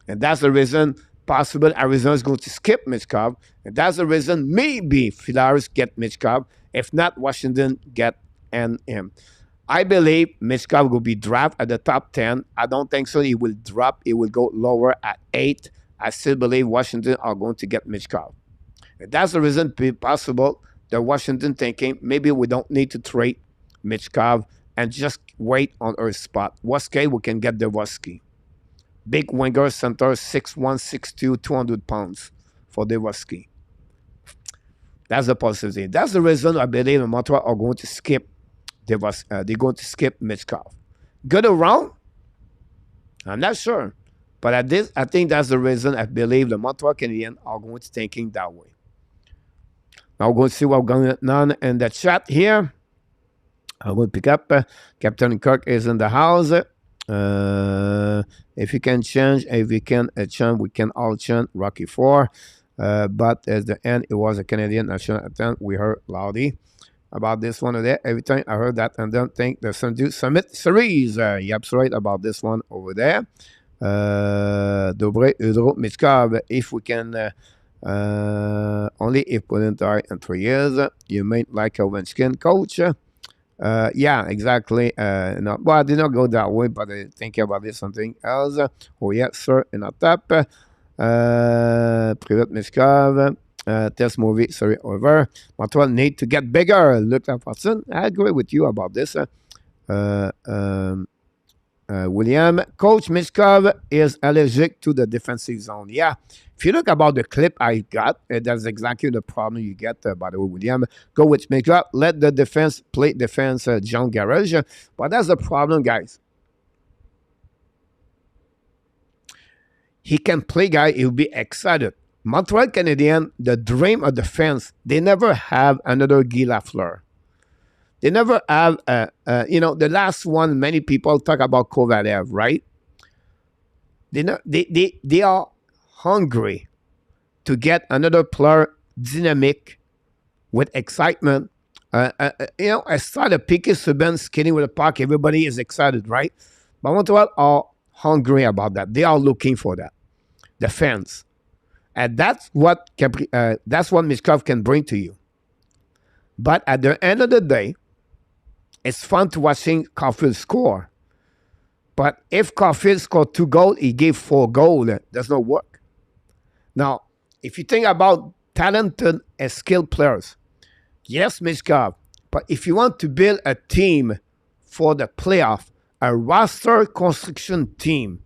And that's the reason possible Arizona is going to skip Michkov. And that's the reason maybe Philadelphia get Michkov. If not, Washington get him. I believe Michkov will be drafted at the top 10. I don't think so. He will drop. He will go lower at 8. I still believe Washington are going to get Michkov. And that's the reason possible that Washington thinking maybe we don't need to trade Michkov and just wait on our spot. Worst case, we can get Devoski. Big winger center, 6'1", 6'2", 200 pounds for Devoski. That's the possibility. That's the reason I believe the Montreal are going to skip they're going to skip Michkov. Good around? I'm not sure. But I think that's the reason I believe the Montreal Canadiens are going to thinking that way. Now we're going to see what's going on in the chat here. I'm going to pick up. Captain Kirk is in the house. If you can change, if we can chant, we can all chant Rocky 4. But at the end, it was a Canadian national anthem. We heard loudly about this one there. Every time I heard that, and then think the Summit Series. You're right about this one over there. Dobre Udro Michkov. If we can, only if we didn't die in 3 years, you may like Ovechkin, coach. Yeah, exactly. No, well, I did not go that way, but I think about this something else. Oh, yes, sir. In a tap. Privet Michkov. Test movie, sorry, over. Montreal need to get bigger. Look at Watson. I agree with you about this. William, Coach Michkov is allergic to the defensive zone. Yeah, if you look about the clip I got, that's exactly the problem you get, by the way, William. Go with Michkov. Let the defense play defense, John Garage. But that's the problem, guys. He can play, guy. He'll be excited. Montreal Canadiens, the dream of the fans, they never have another Guy Lafleur. They never have, the last one, many people talk about Kovalev, right? They are hungry to get another player dynamic with excitement. I started Piquet Subban skating with the puck. Everybody is excited, right? But Montreal are hungry about that. They are looking for that. The fans. And that's what Michkov can bring to you. But at the end of the day, it's fun to watching Caulfield score. But if Caulfield scored 2 goals, he gave 4 goals. That does not work. Now, if you think about talented and skilled players, yes, Michkov. But if you want to build a team for the playoff, a roster construction team,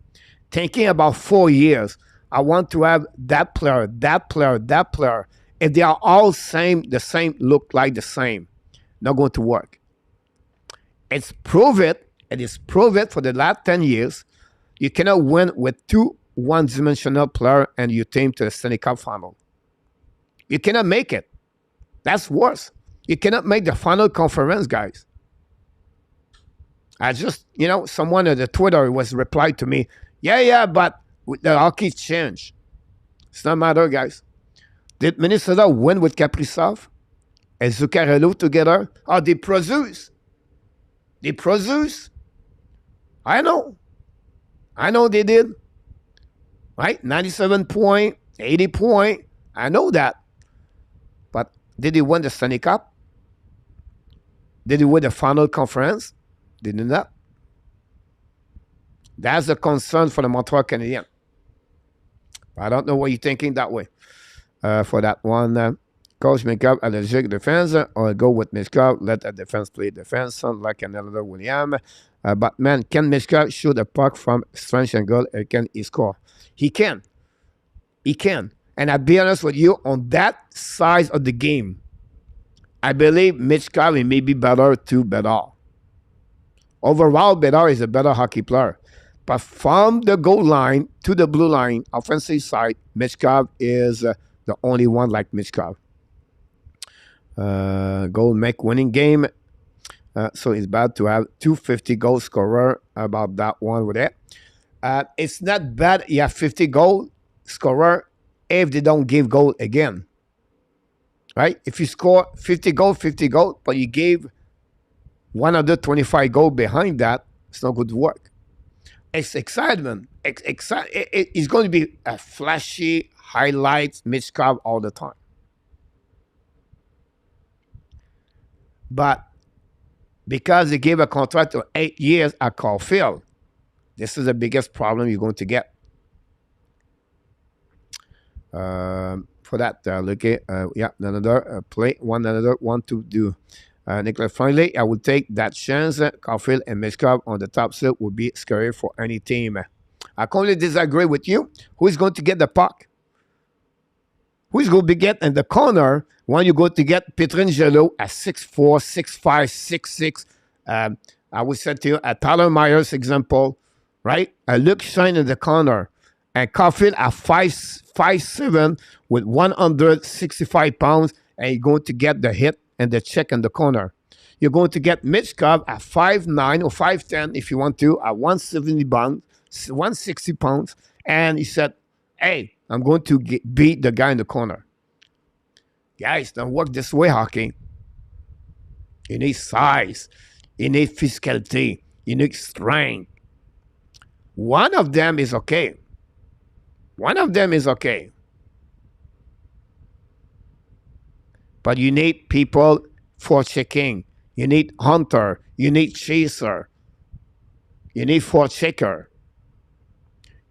thinking about 4 years, I want to have that player, that player, that player. If they are all the same, look like the same, not going to work. It's prove it and it's proved for the last 10 years, you cannot win with two one-dimensional players and your team to the Stanley Cup final. You cannot make it. That's worse. You cannot make the final conference, guys. I just, someone on the Twitter was replied to me, yeah, but the hockey changed. It's not matter, guys. Did Minnesota win with Kaprizov and Zuccarello together? Oh, they produce. They produce. I know they did. Right? 97 point, 80 point. I know that. But did they win the Stanley Cup? Did they win the final conference? They did not. That's the concern for the Montreal Canadiens. I don't know what you're thinking that way. For that one, Coach Michkov allergic defense, or go with Michkov, let the defense play defense, like another William. But man, can Michkov shoot a puck from strange angle and can he score? He can. He can. And I'll be honest with you, on that side of the game, I believe Michkov may be better to Bedard. Overall, Bedard is a better hockey player. But from the goal line to the blue line, offensive side, Michkov is the only one like Michkov. Goal make winning game. So it's bad to have 250 goal scorer about that one with it. It's not bad you have 50 goal scorer if they don't give goal again. Right? If you score 50 goal, but you gave 125 goal behind that, it's not good work. It's excitement. It's going to be a flashy highlights Michkov all the time. But because they gave a contract of 8 years at Caulfield, this is the biggest problem you're going to get. For that, look at another play, one to do. Nicholas, finally, I would take that chance. Caulfield and Michkov on the top set would be scary for any team. I completely disagree with you. Who is going to get the puck? Who is going to get in the corner when you go to get Pietrangelo at 6'4", 6'5", 6'6"? I would say to you, a Tyler Myers example, right? A Luke Shine in the corner. And Caulfield at 5'7" with 165 pounds, and you're going to get the hit and the check in the corner. You're going to get Michkov at 5'9" or 5'10" if you want to, at 170 pounds, 160 pounds. And he said, hey, I'm going to beat the guy in the corner. Guys, don't work this way, hockey. You need size. You need physicality. You need strength. One of them is okay. One of them is okay. But you need people for checking. You need hunter. You need chaser. You need for checker.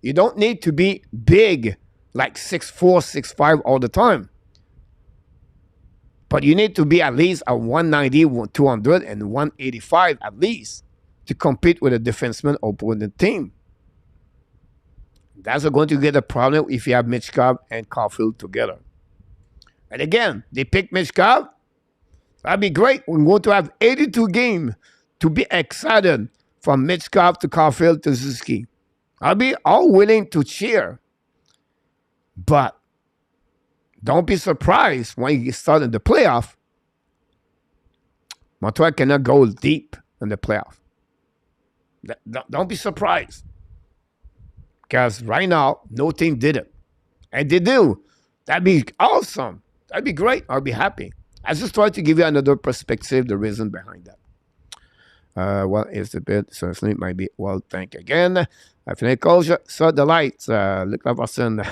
You don't need to be big like 6'4", 6'5" all the time. But you need to be at least at 190, 200, and 185 at least to compete with a defenseman opponent team. That's going to get a problem if you have Michkov and Caulfield together. And again, they pick Michkov. That'd be great. We're going to have 82 games to be excited from Michkov to Caulfield to Suzuki. I'll be all willing to cheer. But don't be surprised when you start in the playoff. Montreal cannot go deep in the playoff. Don't be surprised. Because right now, no team did it. And they do. That'd be awesome. That'd be great. I'll be happy. I just tried to give you another perspective, the reason behind that. Well, it's a bit, certainly it might be, well, thank you again. I finished culture, saw the lights. Look at person.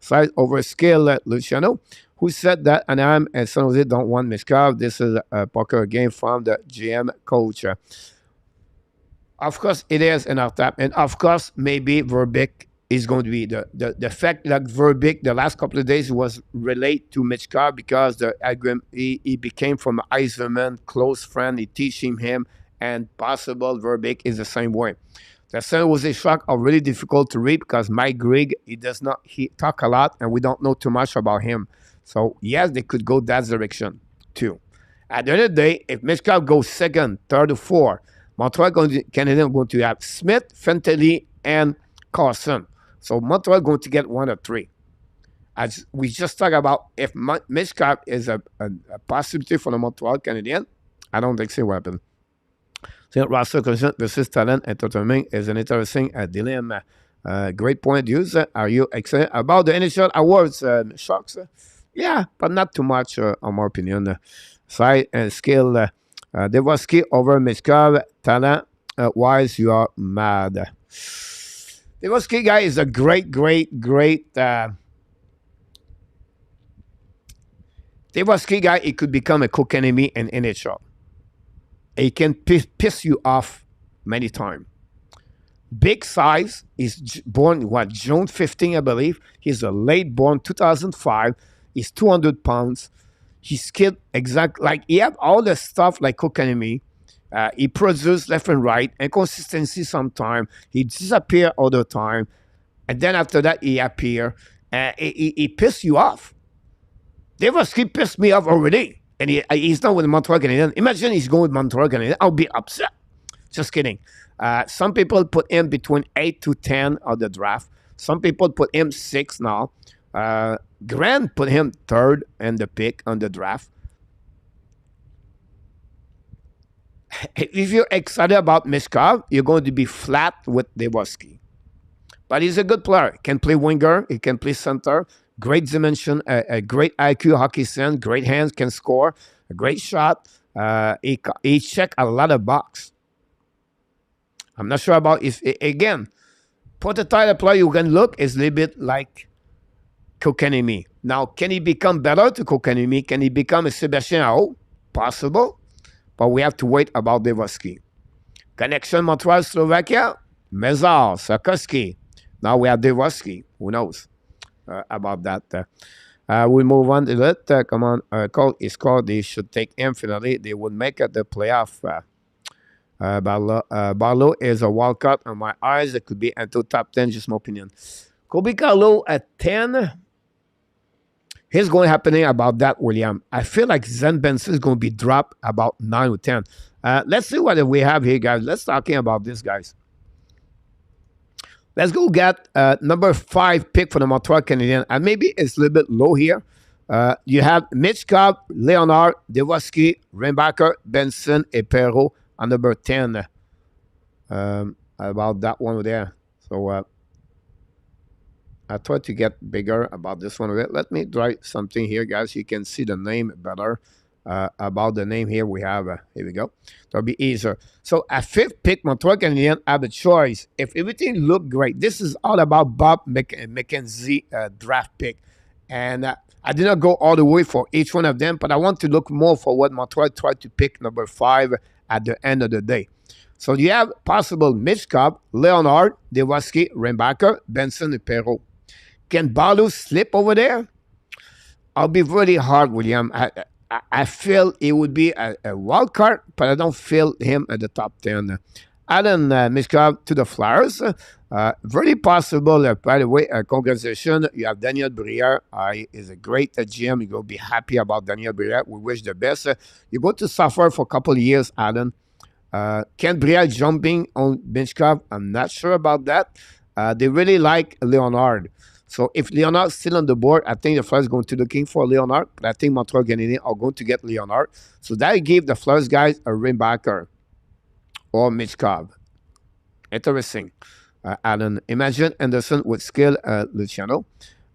Size over skill, Luciano, who said that Anaheim and San Jose don't want Michkov. This is a poker game from the GM coach. Of course, it is in our tap. And of course, maybe Verbeek is going to be the fact that Verbeek the last couple of days was related to Michkov because the agreement he became from Eisenman, close friend. He teaching him, and possible Verbeek is the same way. The San Jose Sharks are really difficult to read because Mike Grigg, he talk a lot and we don't know too much about him. So yes, they could go that direction too. At the end of the day, if Michkov goes second, third, or fourth, Montreal Canadiens are going to have Smith, Fentelly, and Carson. So Montreal is going to get 1 or 3. As we just talked about, if Michkov is a possibility for the Montreal Canadiens, I don't think so will happen. So roster condition versus talent and entertainment is an interesting dilemma. Great point, Hughes. Are you excited about the NHL awards, Sharks? Yeah, but not too much, in my opinion. Size and skill. Devoski over Michkov. Talent wise, you are mad. Devoski guy is a great. Devoski guy, he could become a co-enemy in NHL. He can piss you off many times. Big size. He's born, June 15, I believe. He's a late born, 2005. He's 200 pounds. He's skilled like he had all the stuff like Kokanemi. He produces left and right, inconsistency sometimes. He disappear all the time. And then after that, he appear. He pissed you off. Devoski pissed me off already. And he's not with the Montreal Canadiens. Imagine he's going with Montreal Canadiens. I'll be upset. Just kidding. Some people put him between 8 to 10 of the draft. Some people put him 6 now. Grant put him 3rd in the pick on the draft. If you're excited about Michkov, you're going to be flat with Devoski. But he's a good player. He can play winger. He can play center. Great dimension. A great IQ hockey sense. Great hands. Can score. A great shot. He check a lot of box. I'm not sure about if, again, put a type of player you can look is a little bit like Kokanemi. Now, can he become better to Kokanemi? Can he become a Sébastien Aho? Possible. But we have to wait about Devoski. Connection Montreal, Slovakia. Mezar, Sarkowski. Now we have Devoski. Who knows about that? We move on to that. Come on. Cole is called. They should take him finally. They would make it the playoff. Barlow is a wildcard on my eyes. It could be into top 10, just my opinion. Kobe Carlo at 10. Here's going to happening about that, William. I feel like Zen Benson is going to be dropped about 9 or 10. Let's see what we have here, guys. Let's talking about this, guys. Let's go get number 5 pick for the Montreal Canadiens. And maybe it's a little bit low here. You have Michkov, Leonard, Devoski, Reinbacher, Benson, and Perrault on number 10. About that one there. So I tried to get bigger about this one. Let me write something here, guys. You can see the name better. About the name here we have. Here we go. That'll be easier. So at 5th pick, Montreal Canadiens have a choice. If everything look great, this is all about Bob McKenzie draft pick. And I did not go all the way for each one of them, but I want to look more for what Montreal tried to pick number 5 at the end of the day. So you have possible Michkov, Leonard, Devoski, Reinbacher, Benson, and Perrault. Can Barlow slip over there? I'll be really hard, William. I feel it would be a wild card, but I don't feel him at the top 10. Alan Michkov to the Flyers. Very possible, by the way, congratulations. You have Daniel Briere. Is a great GM. You're going to be happy about Daniel Briere. We wish the best. You're going to suffer for a couple of years, Alan. Can Briere jumping on Michkov? I'm not sure about that. They really like Leonard. So if Leonard's still on the board, I think the Flyers are going to be looking for Leonard. But I think Montreal Canadiens are going to get Leonard. So that gave the Flyers guys a Reinbacher or Michkov. Interesting. Alan, imagine Anderson with skill, Luciano.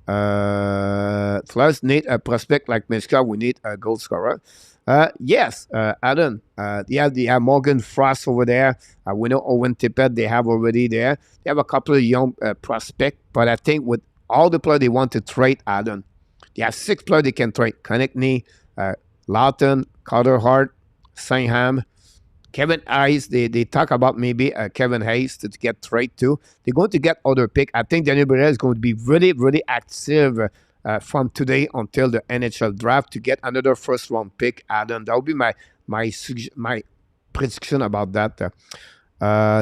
Flyers need a prospect like Michkov. We need a goal scorer. Yes, Alan. They have Morgan Frost over there. We know Owen Tippett they have already there. They have a couple of young prospects. But I think with all the players they want to trade, Alan, they have 6 players they can trade. Konechny, Lawton, Carter Hart, Singham, Kevin Hayes. They talk about maybe Kevin Hayes to get trade too. They're going to get other pick. I think Daniel Briere is going to be really, really active from today until the NHL draft to get another first-round pick, Alan. That would be my prediction about that.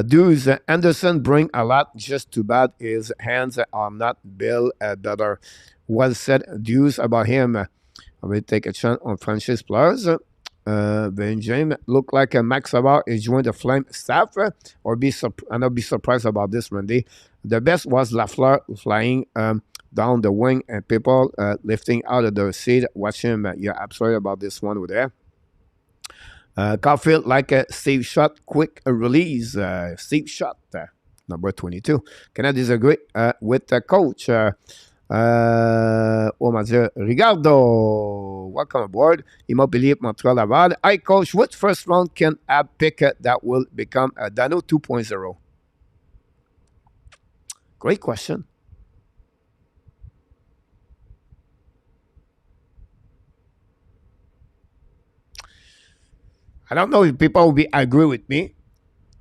Dudes, Anderson bring a lot. Just too bad his hands are not built better. Well said, Dudes, about him. I will take a chance on franchise players. Benjamin look like a Max Savard is joined the Flame staff, or and I'll be surprised about this, Randy. The best was Lafleur flying down the wing and people lifting out of the seat watching him. Yeah, absolutely about this one over there. Caulfield like a Steve Shot, quick release. Steve Shot, number 22. Can I disagree with the coach? Ricardo, welcome aboard. Immobilier Montreal Laval. Hi, coach. What first round can I pick that will become a Dano 2.0? Great question. I don't know if people will agree with me.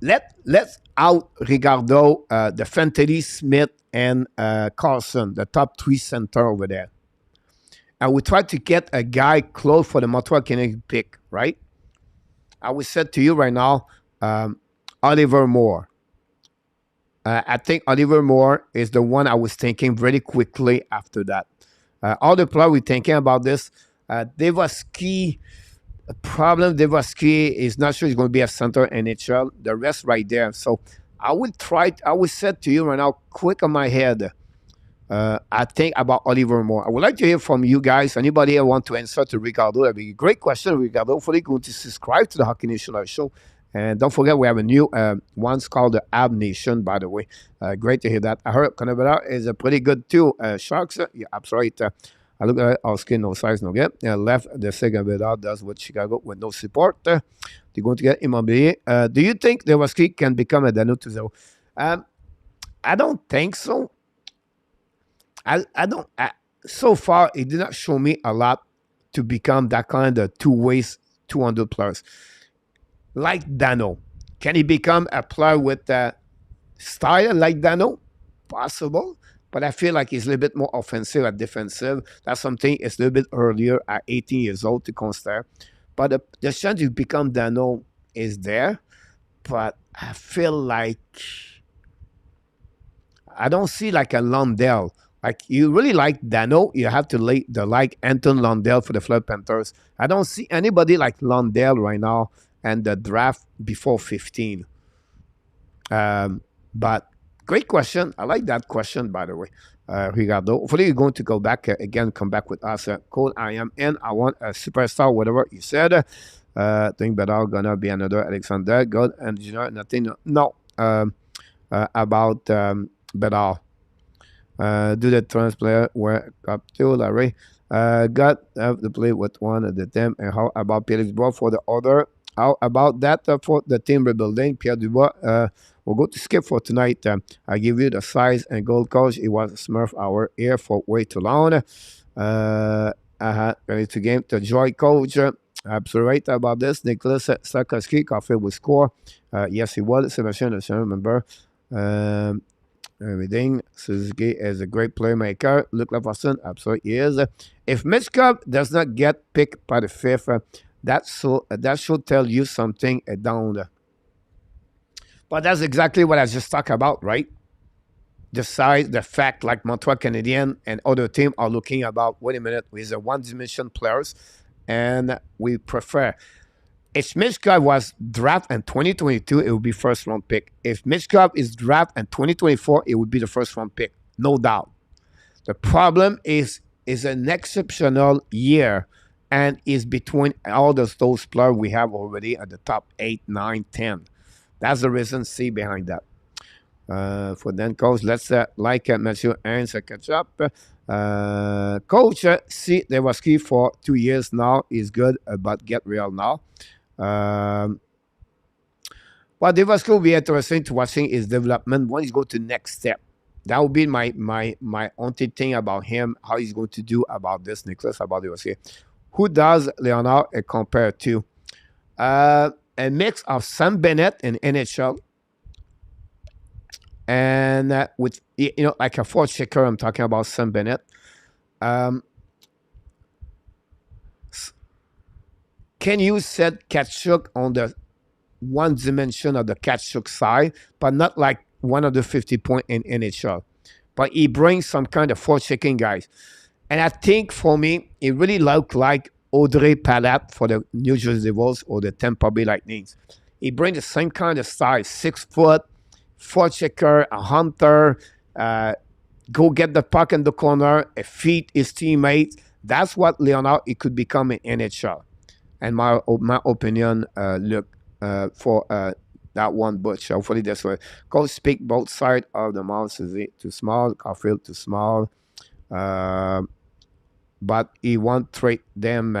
Let's out Ricardo, the Fantasy Smith, and Carlson, the top 3 center over there. And we try to get a guy close for the Montreal Canadiens pick, right? I will say to you right now, Oliver Moore. I think Oliver Moore is the one I was thinking very quickly after that. All the players we're thinking about this, Devaski. The problem, Devaski is not sure he's going to be a center NHL. The rest right there. So I would say to you right now, quick on my head, I think about Oliver Moore. I would like to hear from you guys. Anybody here want to answer to Ricardo? That'd be a great question, Ricardo. Hopefully, going to subscribe to the Hockey Nation Live Show. And don't forget, we have a new one's called the Ab Nation, by the way. Great to hear that. I heard Canada is a pretty good too. Sharks, yeah, absolutely. I look at our skin, no size, no get. Left, the second without does with Chicago with no support. They're going to get Immobilier. Do you think Devaski can become a Dano 2.0? I don't think so. I don't. So far, it did not show me a lot to become that kind of 200 players. Like Dano. Can he become a player with a style like Dano? Possible. But I feel like he's a little bit more offensive and defensive. That's something it's a little bit earlier at 18 years old to consider. But the chance to become Dano is there. But I feel like I don't see like a Lundell. Like you really like Dano, you have to like Anton Lundell for the Flood Panthers. I don't see anybody like Lundell right now and the draft before 15. But great question. I like that question, by the way, Ricardo. Hopefully, you're going to go back again, come back with us. Cole, I am in. I want a superstar, whatever you said. Think better, gonna be another Alexandre. Good. And you know, nothing, no, about better. Do the trans player where up to Larry. Got to play with one of the team. And how about Pierre Dubois for the other? How about that for the team rebuilding? Pierre Dubois, we'll go to skip for tonight. I give you the size and goal coach. It was a Smurf hour here for way too long. Ready to game to joy coach. Absolutely right about this. Nicholas Sarkowski, Caulfield will score. Yes, he was. Sebastian, I remember. Everything. Suzuki is a great playmaker. Luke Laverson, absolutely is. If Michkov does not get picked by the 5th, that should tell you something down. But that's exactly what I just talked about, right? The size, the fact, like Montreal Canadiens and other teams are looking about, wait a minute, he's a one-dimension players, and we prefer. If Michkov was drafted in 2022, it would be first-round pick. If Michkov is drafted in 2024, it would be the first-round pick, no doubt. The problem is an exceptional year, and is between all those players we have already at the top 8, 9, 10. That's the reason C behind that. For then, coach, let's like Matthew Aaron's catch up. Coach, see, there was key for 2 years now. Is good, but get real now. But it was going to be interesting to watching his development when he's going to next step. That would be my only thing about him, how he's going to do about this, Nicholas, about it was here. Who does Leonard compare to? A mix of Sam Bennett in NHL and with, like a fourth checker, I'm talking about Sam Bennett. Can you set Tkachuk on the one dimension of the Tkachuk side, but not like 150 point in NHL? But he brings some kind of fourth checking guys. And I think for me, it really looked like Audrey Palat for the New Jersey Devils or the Tampa Bay Lightning. He brings the same kind of size, 6 foot, 4-checker, a hunter, go get the puck in the corner, feed his teammates. That's what Leonard he could become in NHL. And my opinion, look for that one butch. Hopefully that's what. Go speak both sides of the mouth. Is it too small? Caulfield too small. But he won't trade them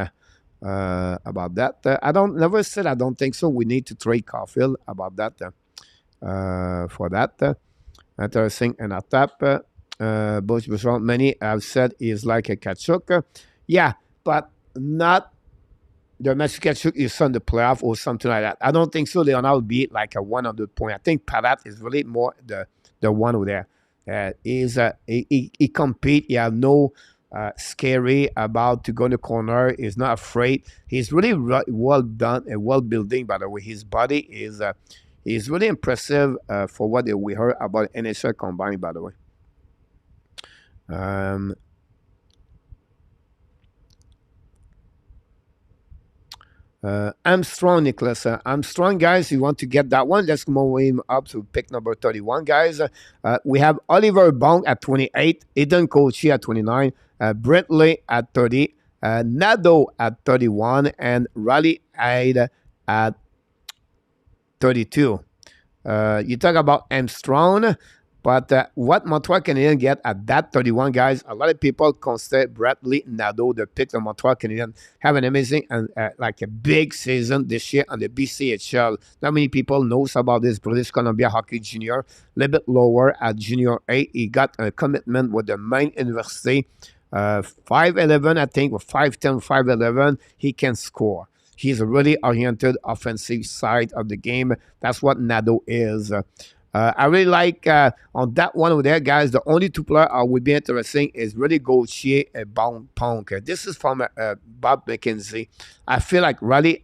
about that. I never said I don't think so. We need to trade Caulfield about that for that. Interesting and a tap. Bush Bouchon, many have said he is like a Kachuk. Yeah, but not the Matthew Kachuk is on the playoff or something like that. I don't think so. Leonard will be like a 100 point. I think Palat is really more the one who there. He compete. He have no scary about to go in the corner. He's not afraid. He's really well done and well building. By the way, his body is really impressive for what we heard about NHL combined. By the way. Armstrong, Nicholas. Armstrong, guys, you want to get that one? Let's move him up to pick number 31, guys. We have Oliver Bong at 28, Eden Kochi at 29, Brentley at 30, Nadeau at 31, and Raleigh Hyde at 32. You talk about Armstrong, but what Montreal Canadiens get at that 31, guys, a lot of people consider Bradley Nadeau, the pick of Montreal Canadiens, have an amazing and like a big season this year on the BCHL. Not many people knows about this British Columbia Hockey Junior. A little bit lower at Junior A. He got a commitment with the Maine University. 5'11", I think, or 5'10", 5'11", he can score. He's a really oriented offensive side of the game. That's what Nadeau is. I really like on that one over there, guys. The only two players I would be interesting is really Gauthier and Punk. This is from Bob McKenzie. I feel like Raleigh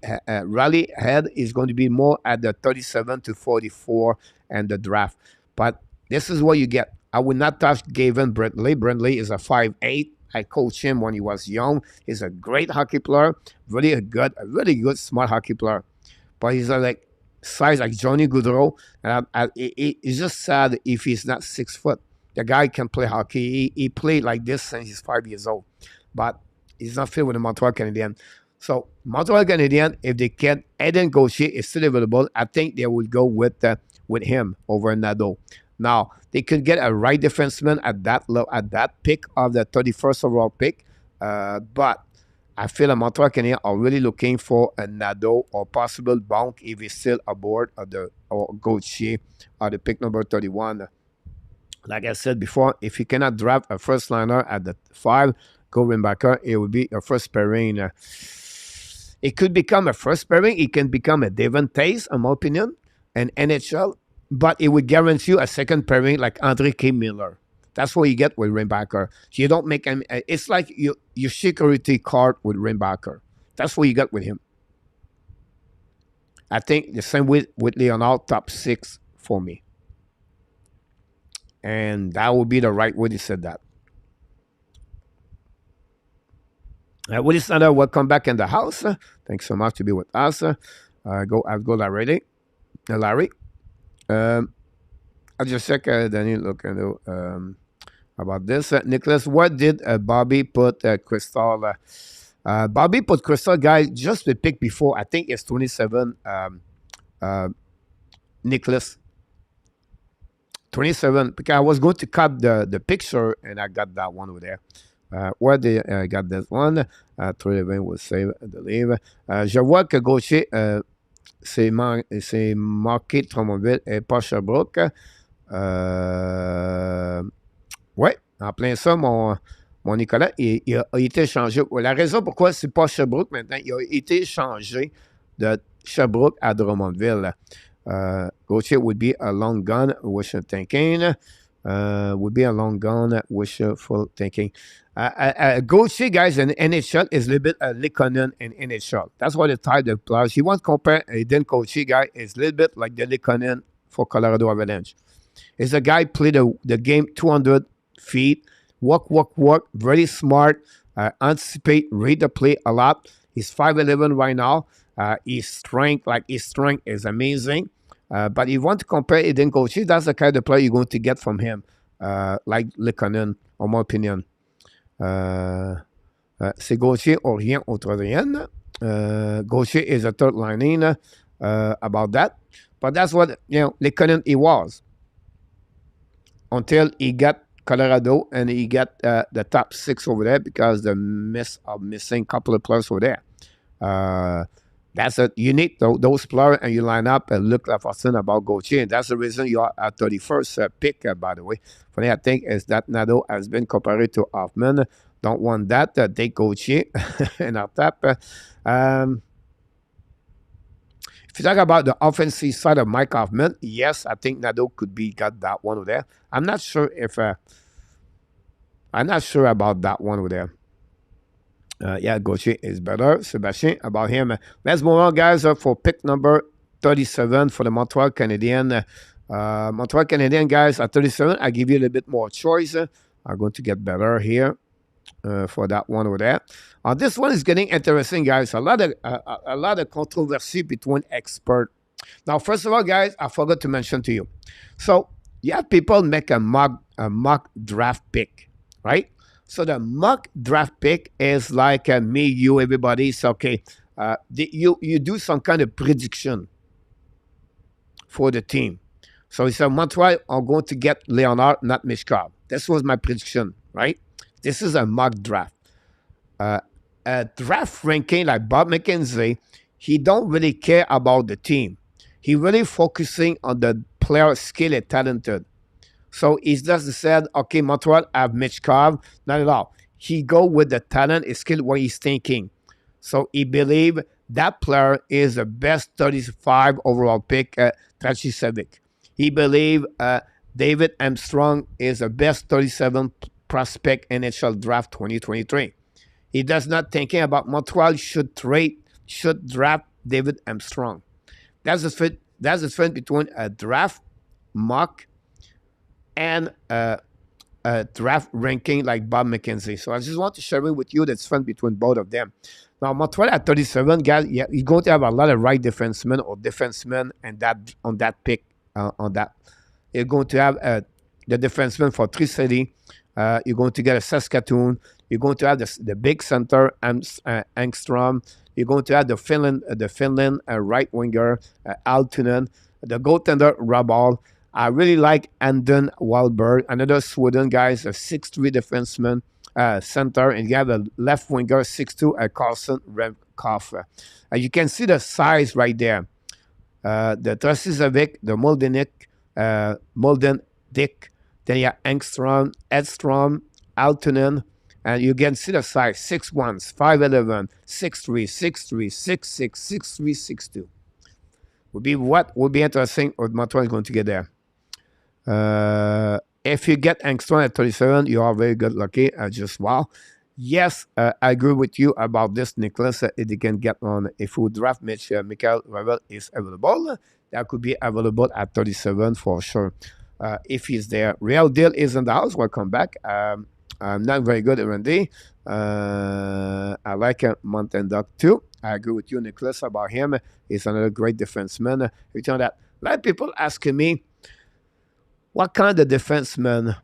Head is going to be more at the 37 to 44 and the draft. But this is what you get. I would not touch Gavin Brentley. Brentley is a 5'8". I coached him when he was young. He's a great hockey player, really good, smart hockey player. But he's like size like Johnny Gaudreau, and it's just sad if he's not 6 foot. The guy can play hockey. He played like this since he's 5 years old, but he's not fit with the Montreal Canadiens. So Montreal Canadiens, if they can, Eden Gauthier is still available. I think they will go with him over Nadeau. Now they could get a right defenseman at that pick of the 31st overall pick, but I feel that Montreal Canadiens are really looking for a Nadeau or possible Bonk if he's still aboard or Gauthier or the pick number 31. Like I said before, if you cannot draft a first liner at the 5, go Rimbacher, it would be a first pairing. It could become a first pairing. It can become a Devon Taze, in my opinion, an NHL, but it would guarantee you a second pairing like Andre K. Miller. That's what you get with Rimbacher. You don't make him. It's like your security card with Rimbacher. That's what you got with him. I think the same with Leonard, top 6 for me. And that would be the right way to say that. Willie Snyder, welcome back in the house. Thanks so much to be with us. I'll go Larry. I'll just check Danny look about this. Nicholas, what did Bobby put Crystal? Bobby put Crystal, guys, just the pick before. I think it's 27. Nicholas. 27, because I was going to cut the picture, and I got that one over there. Where they got this one? 311 will save the leave. Je vois que Gauthier s'est marqué Drummondville et pas Sherbrooke. Ouais, en plein ça, mon Nicolas, il a été changé. La raison pourquoi c'est pas Sherbrooke maintenant, il a été changé de Sherbrooke à Drummondville. Gauthier would be a long gun, wishful thinking. Would be a long gun, wishful thinking. Gauthier, guys, in NHL is a little bit Lekonen in NHL. That's what the type of players. You want to compare Eden Gauthier guy is a little bit like the Lekonen for Colorado Avalanche. It's a guy played the game 200 feet, walk, very smart, Anticipate, read the play a lot. He's 5'11" right now. His strength is amazing. But if you want to compare Eden Gauthier, that's the kind of player you're going to get from him, like Lekonen, en mon opinion. C'est Gauthier ou rien autre rien. Gauthier is a third lining about that. But that's what, Lekonen he was. Until he got Colorado and he got the top 6 over there because the missing couple of players over there. That's it. You need those players and you line up and look like Austin about Gauthier. And that's the reason you are at 31st pick, by the way. Funny, I think, is that Nadeau has been compared to Hoffman. Don't want that. Take Gauthier and our top. If you talk about the offensive side of Mike Hoffman, yes, I think Nadeau could be got that one over there. I'm not sure about that one over there. Gauthier is better. Sebastien, about him. Let's move on, guys, for pick number 37 for the Montreal Canadiens. Montreal Canadiens, guys, at 37, I give you a little bit more choice. I'm going to get better here for that one over there. This one is getting interesting, guys. A lot of controversy between experts. Now, first of all, guys, I forgot to mention to you. So, you have people make a mock draft pick, right? So the mock draft pick is like me, you, everybody. So, okay, you do some kind of prediction for the team. So he said, Montreal are going to get Leonard, not Michkov. This was my prediction, right? This is a mock draft. A draft ranking like Bob McKenzie, he don't really care about the team. He really focusing on the player skill and talented. So he just said, okay, Montreal have Michkov. Not at all. He go with the talent, his skill, what he's thinking. So he believe that player is the best 35 overall pick, Trachicevic. He believe David Armstrong is the best 37 prospect NHL draft 2023. He does not thinking about Montreal should draft David Armstrong. That's the fit. That's the difference between a draft mock and a draft ranking like Bob McKenzie. So I just want to share it with you that's fun between both of them. Now, Montreal at 37, guys, yeah, you're going to have a lot of right defensemen or defensemen and that on that pick. You're going to have the defenseman for Tri-City. You're going to get a Saskatoon. You're going to have the big center, Angstrom. You're going to have the Finland right winger, Altunen. The goaltender, Rabal. I really like Anden Wahlberg, another Sweden guy, a 6'3" defenseman, center, and you have a left winger, 6'2", Carlson Remkov. You can see the size right there. The Trasicevic, the Molden Dick, then you have Engstrom, Edstrom, Altunen, and you can see the size, 6'1", 5'11", 6'3", 6'3", 6'6", 6'3", 6'2". Would be interesting what Montreal is going to get there. If you get Engstrom at 37, you are very good lucky. Just wow. Yes, I agree with you about this, Nicholas. If you can get on, if you draft Michael Ravel is available, that could be available at 37 for sure. If he's there. Real Deal is in the house. Welcome back. I'm not very good at Randy. I like Mountain Duck too. I agree with you, Nicholas, about him. He's another great defenseman. You know that. A lot of people asking me, what kind of defenseman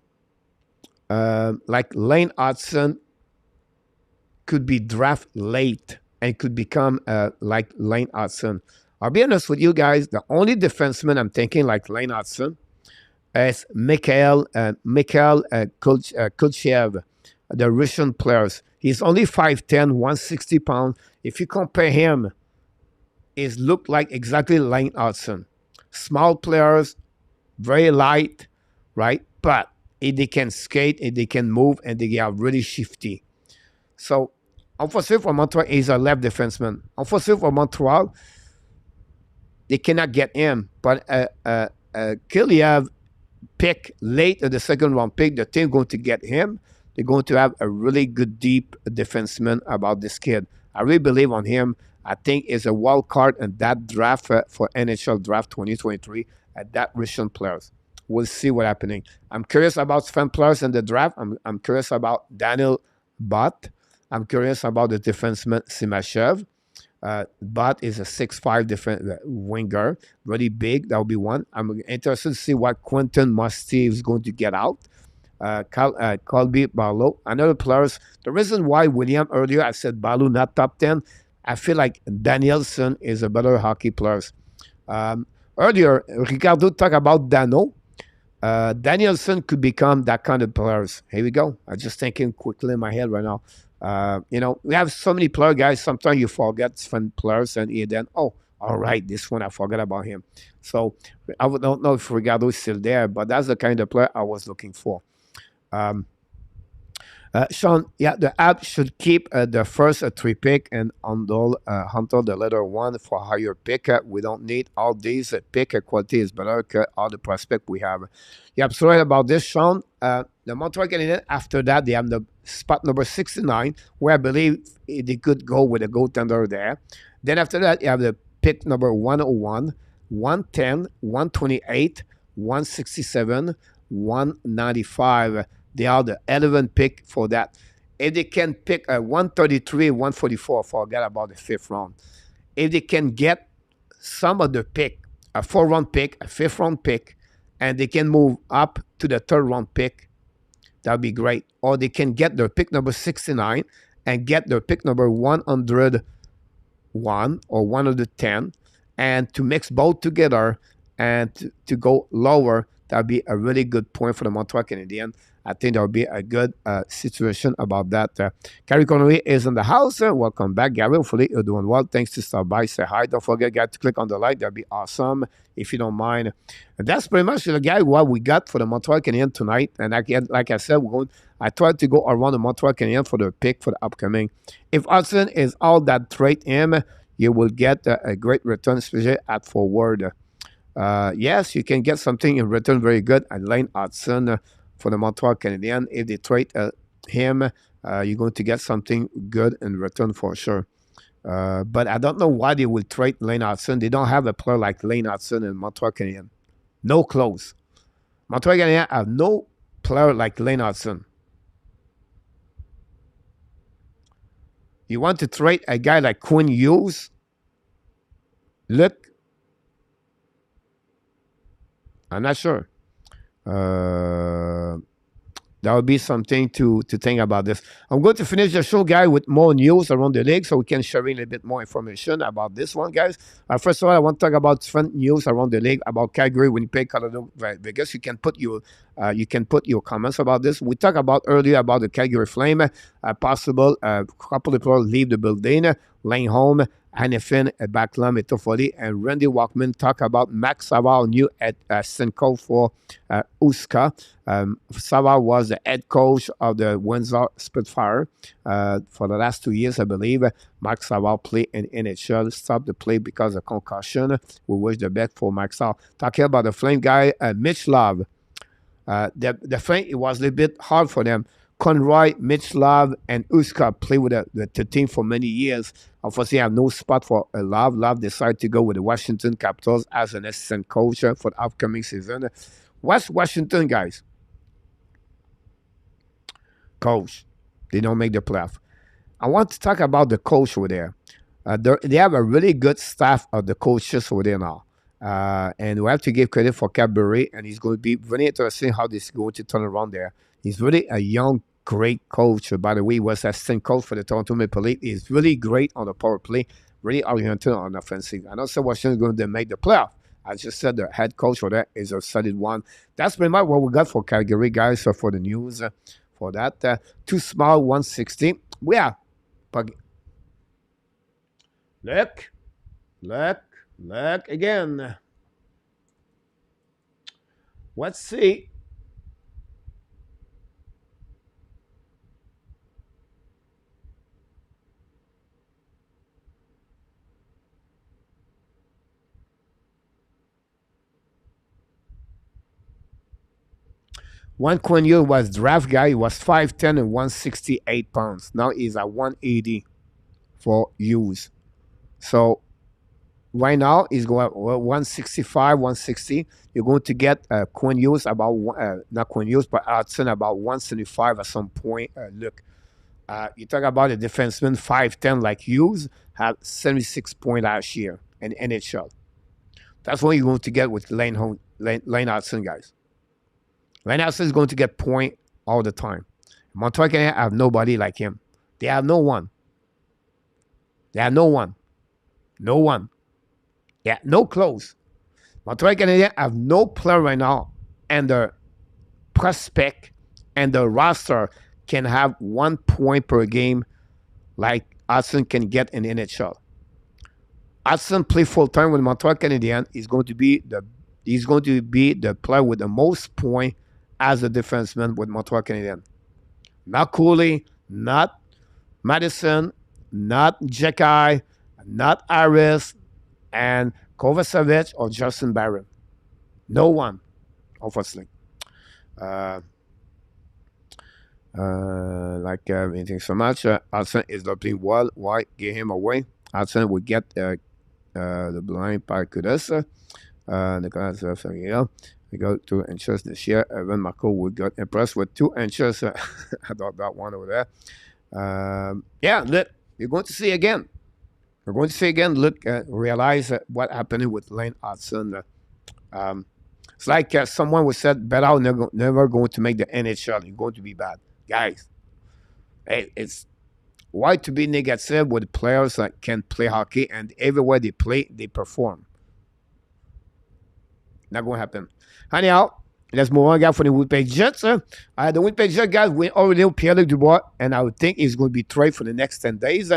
like Lane Hudson could be drafted late and could become like Lane Hudson? I'll be honest with you guys. The only defenseman I'm thinking like Lane Hudson is Mikhail Kulchev, the Russian players. He's only 5'10", 160 pounds. If you compare him, it look like exactly Lane Hudson. Small players, very light, right? But if they can skate, if they can move, and they are really shifty. So, unfortunately for Montreal, he's a left defenseman. Unfortunately for Montreal, they cannot get him. But Kiliev pick late in the second round pick, the team going to get him. They're going to have a really good deep defenseman about this kid. I really believe on him. I think is a wild card in that draft for NHL draft 2023 at that Russian players. We'll see what's happening. I'm curious about Sven players in the draft. I'm curious about Daniel Bott. I'm curious about the defenseman Simashev. But is a 6'5" different winger, really big. That will be one. I'm interested to see what Quentin Musty is going to get out. Colby Barlow, another players. The reason why William earlier I said Barlow not top 10, I feel like Danielson is a better hockey player. Earlier, Ricardo talked about Dano. Danielson could become that kind of players. Here we go. I'm just thinking quickly in my head right now. We have so many player guys. Sometimes you forget fun players, and then all right, this one I forgot about him. So I don't know if Ricardo is still there, but that's the kind of player I was looking for. Sean, yeah, the app should keep the first 3 pick and Hunter the later one for higher pick. We don't need all these pick. Quality is better than all the prospect we have. You're absolutely right about this, Sean. The Montreal Canadiens, after that, they have the spot number 69, where I believe they could go with a goaltender there. Then after that, you have the pick number 101, 110, 128, 167, 195. They are the 11th pick for that. If they can pick a 133, 144, forget about the 5th round. If they can get some of the pick, a 4th-round pick, a 5th-round pick, and they can move up to the 3rd-round pick, that would be great. Or they can get their pick number 69 and get their pick number 101 or 110, and to mix both together and to go lower, that would be a really good point for the Montreal Canadiens. I think there will be a good situation about that. Gary Cournoyer is in the house. Welcome back, Gary. Hopefully you're doing well. Thanks to stop by. Say hi. Don't forget, guys, to click on the like. That'd be awesome if you don't mind. And that's pretty much the guy what we got for the Montreal Canadiens tonight. And again, like I said, I tried to go around the Montreal Canadiens for the pick for the upcoming. If Hudson is all that trade him, you will get a great return, especially at forward. Yes, you can get something in return very good at Lane Hudson for the Montreal Canadiens. If they trade him, you're going to get something good in return for sure. But I don't know why they will trade Lane Hudson. They don't have a player like Lane Hudson in Montreal Canadiens. No close. Montreal Canadiens have no player like Lane Hudson. You want to trade a guy like Quinn Hughes? Look, I'm not sure. That would be something to think about this. I'm going to finish the show, guys, with more news around the league so we can share a little bit more information about this one, guys. First of all, I want to talk about fun news around the league about Calgary, Winnipeg, Colorado, Vegas. You can put your comments about this. We talked about earlier about the Calgary Flame, possible couple of people leave the building, Lane Home, Hannifin, Backlum, Etofoli, and Randy Walkman talk about Max Savard, new assistant coach for USCA. Savard was the head coach of the Windsor Spitfire for the last 2 years, I believe. Max Savard played in NHL, stopped the play because of concussion. We wish the best for Max Savard. Talking about the Flame guy, Mitch Love. The Flame, it was a little bit hard for them. Conroy, Mitch Love, and Uska played with the team for many years. Unfortunately, I have no spot for Love. Love decided to go with the Washington Capitals as an assistant coach for the upcoming season. What's Washington, guys? Coach. They don't make the playoff. I want to talk about the coach over there. They have a really good staff of the coaches over there now. And we have to give credit for Cadbury, and he's going to be very interesting how this is going to turn around there. He's really a young, great coach. By the way, he was assistant coach for the Toronto Maple Leafs. He's really great on the power play, really oriented on offensive. I know Washington is going to make the playoff. I just said the head coach for that is a solid one. That's pretty much what we got for Calgary, guys, for the news for that. Too small, 160. Yeah. Look again. Let's see. One Cournoyer was draft guy. He was 5'10 and 168 pounds. Now he's at 180 for use. So right now he's going 165, 160. You're going to get Cournoyer about not Cournoyer, but Hudson about 175 at some point. Look, You talk about a defenseman 5'10" like Hughes, had 76 points last year in NHL. That's what you're going to get with Lane Hudson, guys. Lane Hudson is going to get point all the time. Montreal Canadiens have nobody like him. They have no one. They have no one. No one. Yeah, no close. Montreal Canadiens have no player right now, and the prospect and the roster can have 1 point per game like Hudson can get in the NHL. Hudson play full time with Montreal Canadiens. He's going to be the player with the most points as a defenseman with Montreal Canadiens. Not Cooley, not Madison, not Jekai, not Harris, and Kovacevic or Justin Barron. No one, obviously. Anything so much. Hudson is not playing well. Why give him away? Hudson will get the blind par Kudus. We go 2 inches this year. Evan Marco would get impressed with 2 inches. I thought that one over there. Look, you're going to see again. We're going to see again. Look, realize what happened with Lane Hudson. It's like someone was said, Bedau never going to make the NHL. You're going to be bad. Guys, hey, it's why to be negative with players that can play hockey and everywhere they play, they perform. Not going to happen. Anyhow, let's move on, guys, for the Winnipeg Jets. The Winnipeg Jets, guys, we already know Pierre-Luc Dubois, and I would think he's going to be traded for the next 10 days.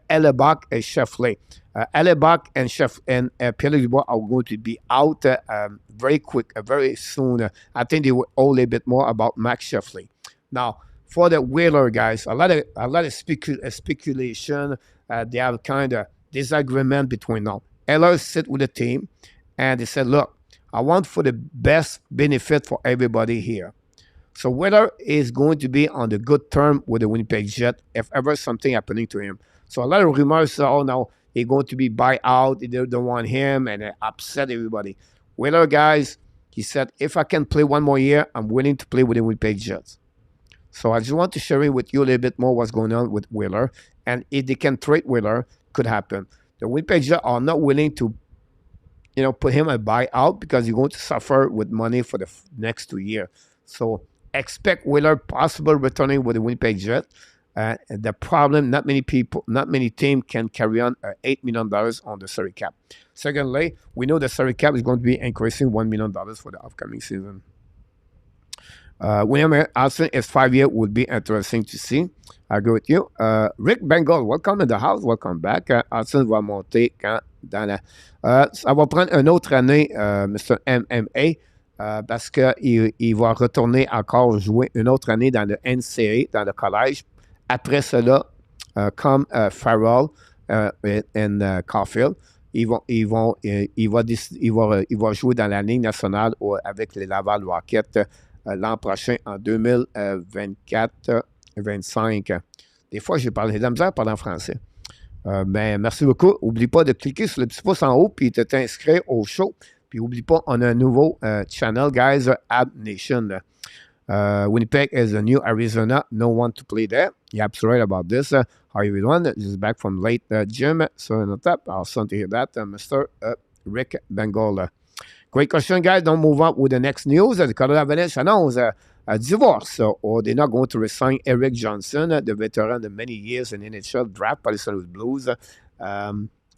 Hellebuck and Sheffley. Hellebuck and Pierre-Luc Dubois are going to be out very quick, very soon. I think they will owe a little bit more about Max Sheffley. Now, for the Wheeler, guys, a lot of speculation. They have kind of disagreement between now. Eller sit with the team, and they said, look, I want for the best benefit for everybody here. So Wheeler is going to be on the good term with the Winnipeg Jets if ever something happening to him. So a lot of rumors say, oh, now he's going to be buy out. They don't want him, and it upset everybody. Wheeler, guys, he said, if I can play 1 more year, I'm willing to play with the Winnipeg Jets. So I just want to share with you a little bit more what's going on with Wheeler. And if they can trade Wheeler, could happen. The Winnipeg Jets are not willing to put him a buyout because you're going to suffer with money for the next 2 years. So expect Wheeler possible returning with the Winnipeg Jets. The problem, not many teams can carry on $8 million on the salary cap. Secondly, we know the salary cap is going to be increasing $1 million for the upcoming season. William Hudson is 5 years would be interesting to see. I agree with you. Rick Bengal, welcome in the house. Welcome back. Hudson va monter quand dans la... ça va prendre une autre année, Mr. MMA, parce qu'il va retourner encore jouer une autre année dans le NCAA, dans le collège. Après cela, comme Farrell et Caulfield, il va jouer dans la Ligue nationale avec les Laval Rockets l'an prochain en 2024-25. Des fois, j'ai parlé de la misère parlant français. Mais merci beaucoup. N'oublie pas de cliquer sur le petit pouce en haut puis de t'inscrire au show. Puis n'oublie pas, on a un nouveau channel, guys, Ab Nation. Winnipeg is the new Arizona. No one to play there. You're absolutely right about this. How are you everyone? This is back from late gym. So on the top, awesome to hear that, Mr. Rick Bengal. Great question, guys. Don't move up with the next news. The Colorado Avalanche announced a divorce, or they're not going to resign Eric Johnson, the veteran of many years in NHL draft by the St. Louis Blues.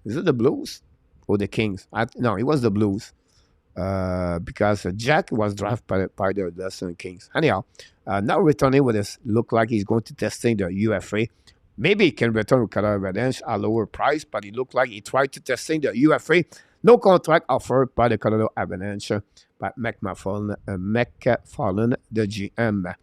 Is it the Blues or the Kings? No, it was the Blues. Because Jack was drafted by the St. Kings. Anyhow, now returning with this, look like he's going to testing the UFA. Maybe he can return with Colorado Avalanche at a lower price, but it looked like he tried to testing the UFA. No contract offered by the Colorado Avalanche by McFarland, the GM.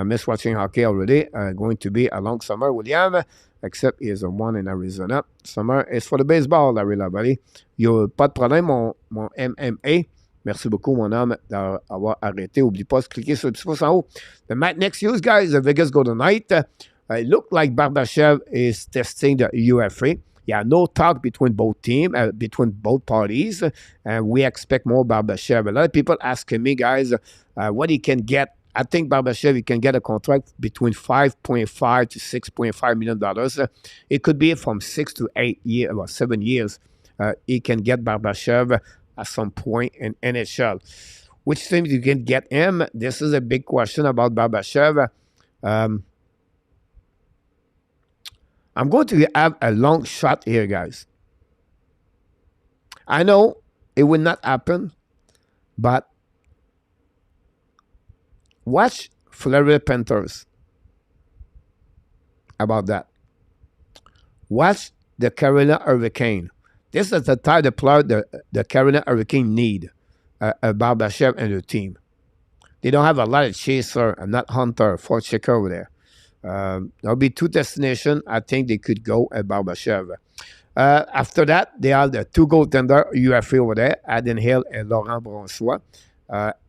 Miss watching hockey already. Going to be a long summer, William, except he is the one in Arizona. Summer is for the baseball, Larry Labari. Yo, pas de problème, mon MMA. Merci beaucoup, mon homme, d'avoir arrêté. N'oublie pas de cliquer sur le petit pouce en haut. The next news, guys, the Vegas Golden Knights. It looked like Barbashev is testing the UFA. Yeah, no talk between both teams, between both parties, and we expect more Barbashev. A lot of people asking me, guys, what he can get I think Barbashev, he can get a contract between $5.5 to $6.5 million. It could be from 6 to 8 years or 7 years. He can get Barbashev at some point in NHL. Which teams you can get him? This is a big question about Barbashev. I'm going to have a long shot here, guys. I know it will not happen, but watch Florida Panthers about that. Watch the Carolina Hurricane. This is the type of player the Carolina Hurricane need, a Barbashev and the team. They don't have a lot of chaser and not hunter for checker over there. There'll be 2 destinations. I think they could go at Barbashev. After that, they have the 2 goaltender UFA over there, Adin Hill and Laurent Brossois.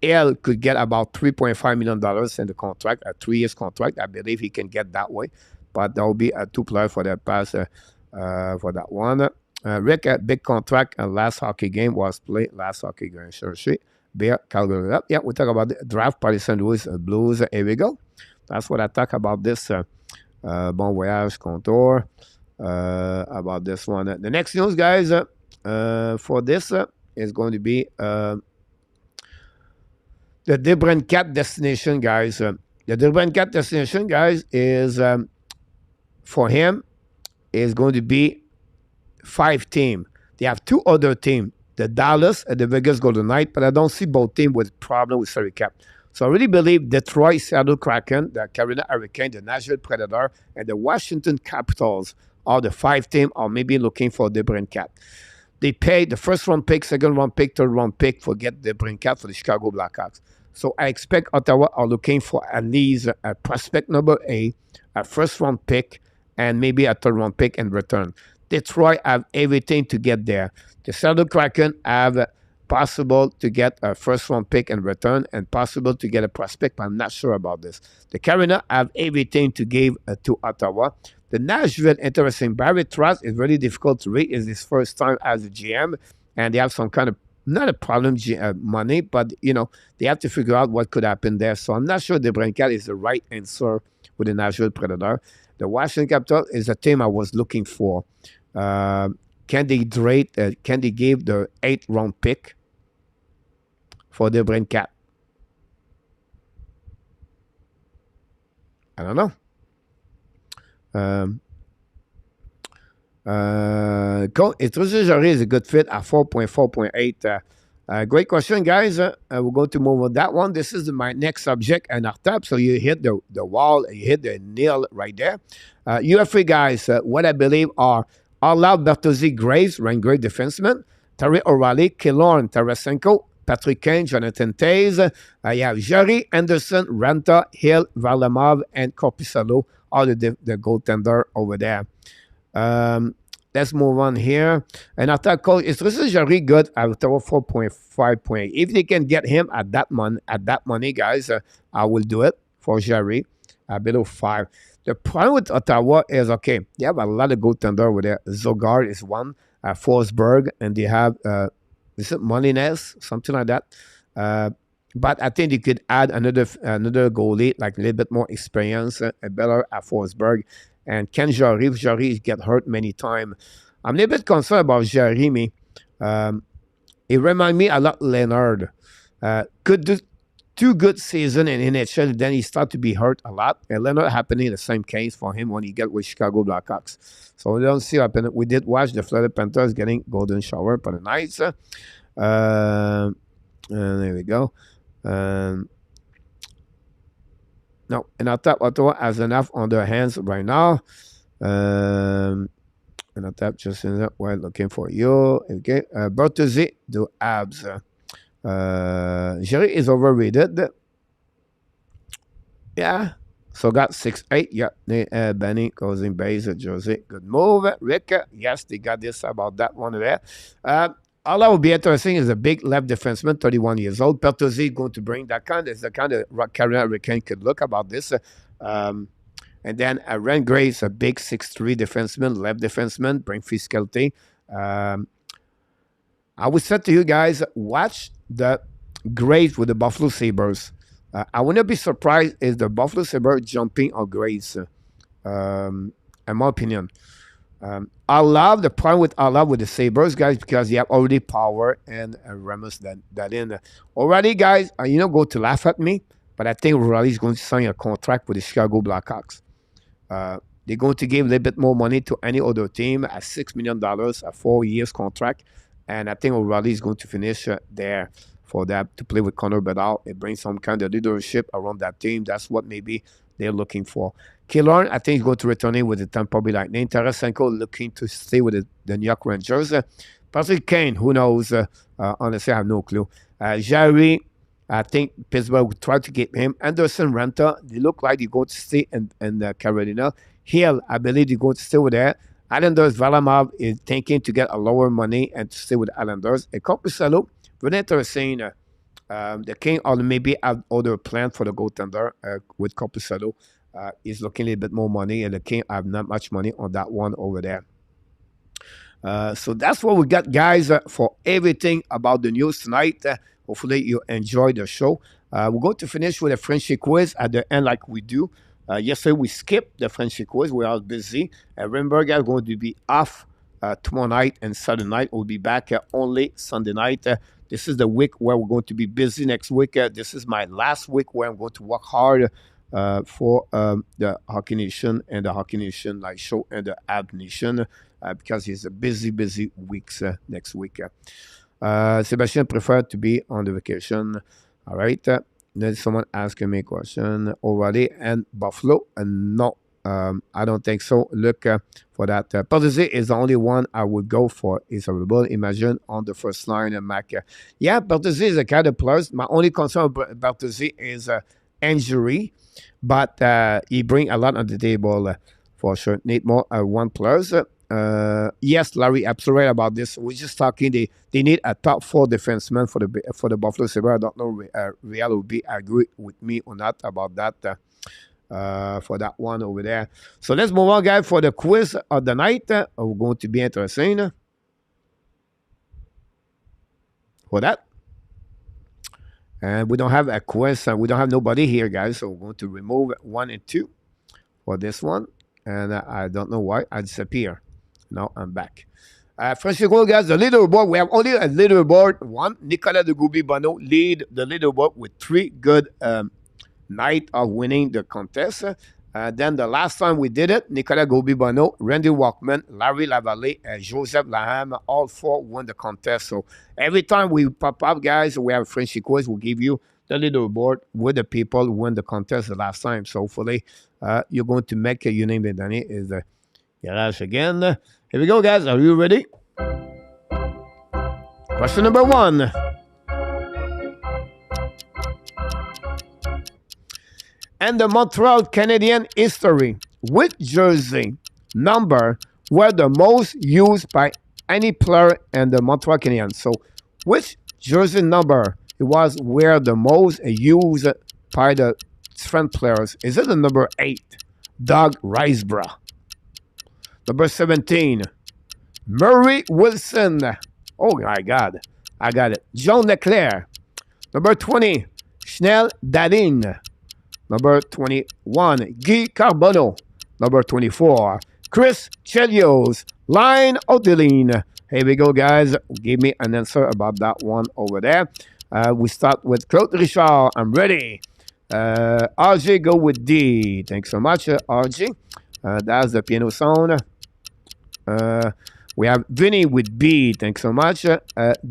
Hill could get about $3.5 million in the contract, a 3 years contract. I believe he can get that way. But there will be a 2 player for that pass for that one. Rick, a big contract, last hockey game was played. Last hockey game, sure. Bear, Calgary up. Yeah, we talk about the draft by the St. Louis Blues. Here we go. That's what I talk about this. Bon voyage, Contour. About this one. The next news, guys, for this is going to be the DeBrincat destination, guys. The DeBrincat destination, guys, is for him is going to be 5 teams. They have 2 other teams, the Dallas and the Vegas Golden Knights, but I don't see both teams with problem with salary cap. So I really believe Detroit, Seattle Kraken, the Carolina Hurricane, the Nashville Predator, and the Washington Capitals are the 5 teams are maybe looking for DeBrincat. They paid the first round pick, second round pick, third round pick for get DeBrincat for the Chicago Blackhawks. So I expect Ottawa are looking for at least a prospect number a first round pick, and maybe a third round pick in return. Detroit have everything to get there. The Seattle Kraken have possible to get a first round pick in return and possible to get a prospect, but I'm not sure about this. The Carolina have everything to give to Ottawa. The Nashville, interesting. Barry Trotz is really difficult to read. It's his first time as a GM, and they have some kind of, not a problem, money, but, you know, they have to figure out what could happen there. So I'm not sure DeBrincat is the right answer with the Nashville Predator. The Washington Capitals is a team I was looking for. Can they give the 8th round pick for DeBrincat? I don't know. Introductory is a good fit at 4.4.8. Great question, guys. We're going to move on that one. This is my next subject, and top. So you hit the wall, you hit the nail right there. UFA guys, what I believe are Arlaud Bertuzzi Graves, rank great defenseman, Terry O'Reilly, Killorn Tarasenko, Patrick Kane, Jonathan Taze. You have Jerry Anderson, Ranta, Hill, Varlamov, and Korpisalo are the goaltender over there. Let's move on here. And after call, is Jerry good at 4.5.8? If they can get him at that money, guys, I will do it for Jerry. Below 5. The problem with Ottawa is, okay, they have a lot of goaltender over there. Zogard is one, Forsberg, and they have, is it Molines, something like that. But I think you could add another goalie, like a little bit more experience, better at Forsberg. And Ken Jarry, if Jarry get hurt many times. I'm a little bit concerned about Jeremy. It reminds me a lot of Leonard. Could do 2 good seasons in NHL, then he started to be hurt a lot. And Leonard happening the same case for him when he got with Chicago Blackhawks. So we don't see what happened. We did watch the Florida Panthers getting golden shower for the Knights. And there we go. No, and I thought Ottawa has enough on their hands right now. And I thought just in that way looking for you. Okay. Bertuzzi do abs. Jerry is overrated. Yeah. So got 6'8". Yeah. Benny goes in base. Jose. Good move. Rick. Yes, they got this about that one there. All that would be interesting is a big left defenseman, 31 years old. Bertuzzi going to bring that kind. It's the kind of Carolina Hurricane could look about this. And then Ren Graves, a big 6'3" defenseman, left defenseman, bring physicality. I would say to you guys, watch the Graves with the Buffalo Sabres. I wouldn't be surprised if the Buffalo Sabres jumping on grades, in my opinion. I love the problem with with the Sabres, guys, because you have already Power and Ramos that in. Already, guys, go to laugh at me, but I think O'Reilly is going to sign a contract with the Chicago Blackhawks. They're going to give a little bit more money to any other team at $6 million, a 4 years contract. And I think O'Reilly is going to finish there for that to play with Connor Bedard. It brings some kind of leadership around that team. That's what maybe they're looking for. Killorn, I think, is going to return in with the Tampa Bay Lightning. Tarasenko looking to stay with the New York Rangers. Patrick Kane, who knows? Honestly, I have no clue. Jarry, I think Pittsburgh will try to get him. Anderson, Ranta, they look like they're going to stay in Carolina. Hill, I believe they're going to stay with there. Islanders, Valamov is thinking to get a lower money and to stay with the Islanders. A Corpusalo, very interesting. The King or maybe have other plan for the goaltender with Corpusalo. He's looking a little bit more money, and the King have not much money on that one over there. So that's what we got, guys, for everything about the news tonight. Hopefully you enjoyed the show. We're going to finish with a Frenchy quiz at the end like we do. Yesterday we skipped the Frenchy quiz. We are busy. Remember, guys, going to be off tomorrow night and Saturday night. We'll be back only Sunday night. This is the week where we're going to be busy next week. This is my last week where I'm going to work hard for the Hockey Nation and the Hockey Nation Live Show and the Ab Nation because it's a busy weeks next week. Sebastian preferred to be on the vacation. All right. Then someone asking me a question already. And Buffalo? No, I don't think so. Look for that. Partizé is the only one I would go for. Is available. Imagine on the first line. Mac. Yeah, Partizé is a kind of plus. My only concern about Partizé is injury. But he bring a lot on the table for sure. Need more 1 plus. Yes, Larry, absolutely right about this. We're just talking. They need a top 4 defenseman for the Buffalo Sabres. I don't know Real will be agree with me or not about that for that one over there. So let's move on, guys, for the quiz of the night. We're going to be interesting for that. And we don't have a quiz. We don't have nobody here, guys. So we're going to remove 1 and 2 for this one. And I don't know why I disappear. Now I'm back. First of all, guys, the leaderboard. We have only a leaderboard. 1. Nicolas de Goubi-Bonneau lead the leaderboard with 3 good night of winning the contest. Then the last time we did it, Nicolas Goubi-Bonneau, Randy Walkman, Larry Lavallée, Joseph Laham, all 4 won the contest. So every time we pop up, guys, we have a Frenchy quiz. We'll give you the leaderboard with the people who won the contest the last time. So hopefully you're going to make your name, Danny, is the garage again. Here we go, guys. Are you ready? Question number 1. And the Montreal Canadiens history, which jersey number were the most used by any player in the Montreal Canadiens? So which jersey number were the most used by the different players? Is it the number 8, Doug Riseborough? Number 17, Murray Wilson. Oh my God, I got it. John Leclerc. Number 20, Schnell Dadin. Number 21, Guy Carbonneau. Number 24, Chris Chelios. Line Odeline. Here we go, guys. Give me an answer about that one over there. We start with Claude Richard. I'm ready. RJ, go with D. Thanks so much, RJ. That's the piano sound. We have Vinny with B. Thanks so much.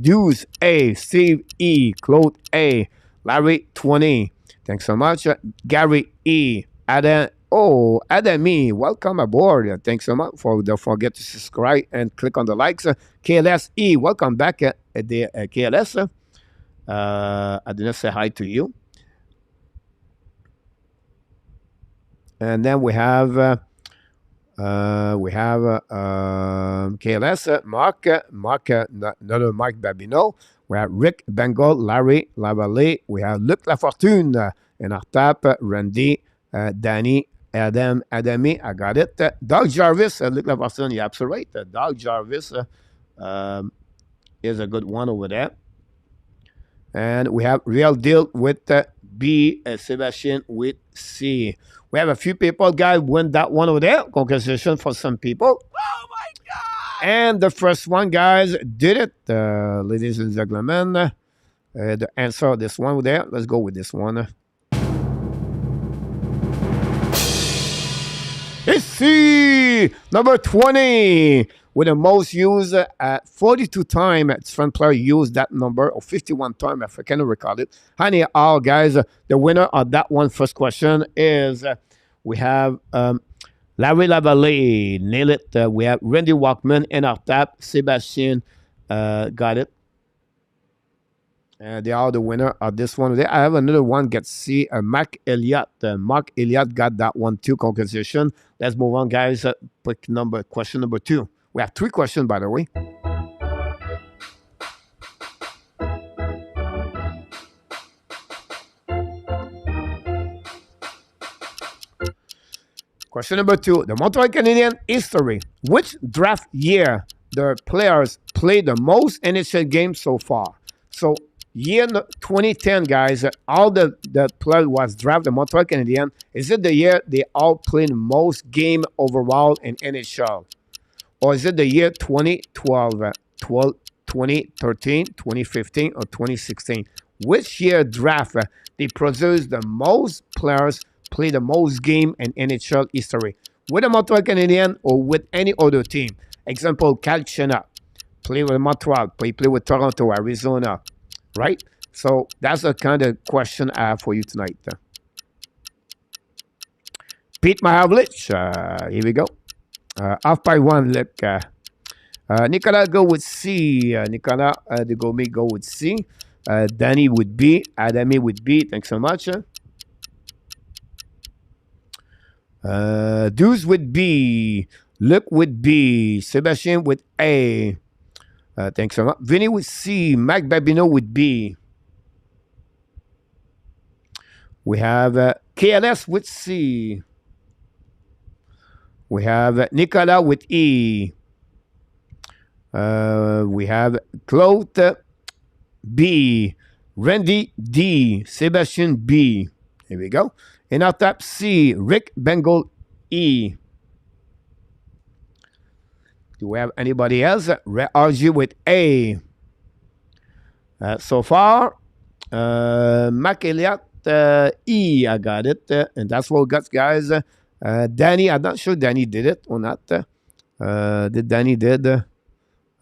Deuce A. Steve E. Claude A. Larry 20. Thanks so much. Gary E. Adam E. Welcome aboard. Thanks so much. Don't forget to subscribe and click on the likes. KLS E. Welcome back at the KLS. I didn't say hi to you. And then we have KLS, Mark, another Mark Babineau. We have Rick Bengal, Larry Lavallée. We have Luc Lafortune in our top. Randy, Danny, Adami. I got it. Doug Jarvis, Luc Lafortune. You're absolutely right. Doug Jarvis is a good one over there. And we have Real Deal with B. Sebastian with C. We have a few people, guys, win that one over there. Congratulations for some people. Oh my God! And the first one, guys, did it. Ladies and gentlemen, the answer of this one over there. Let's go with this one. It's C, number 20, with the most used at 42 times. Friend player used that number, or 51 times, if I cannot recall it. Anyhow, guys, the winner of that one first question is we have Larry Lavallee, nail it. We have Randy Walkman in our tap. Sebastian got it. They are the winner of this one. I have another one. Get C. Mark Elliott. Mark Elliott got that one too. Congratulations. Let's move on, guys. Question number 2. We have 3 questions, by the way. Question number 2. The Montreal Canadiens history. Which draft year the players played the most NHL games so far? So, year 2010, guys, all the players was drafted the Montreal Canadiens. Is it the year they all played most game overall in NHL? Or is it the year 2012, 2013, 2015, or 2016? Which year draft they produced the most players play the most game in NHL history? With the Montreal Canadiens or with any other team? Example, Cal Chena, play with Montreal, play with Toronto, Arizona. Right? So that's the kind of question I have for you tonight. Pete Mahavlich, here we go. Off by 1, look. Nicolas go with C. Nicolas the Gourmet go with C. Danny would B. Adami would B. Thanks so much. Deuce with B. Luke with B. Sebastian with A. Thanks so much. Vinny with C. Mac Babino with B. We have KLS with C. We have Nicolas with E. We have Claude B. Randy D. Sebastian B. Here we go. In our top C. Rick Bengal E. Do we have anybody else? RG with A. So far, Mac Elliott E. I got it. And that's what we got, guys. Danny, I'm not sure Danny did it or not. Did Danny did?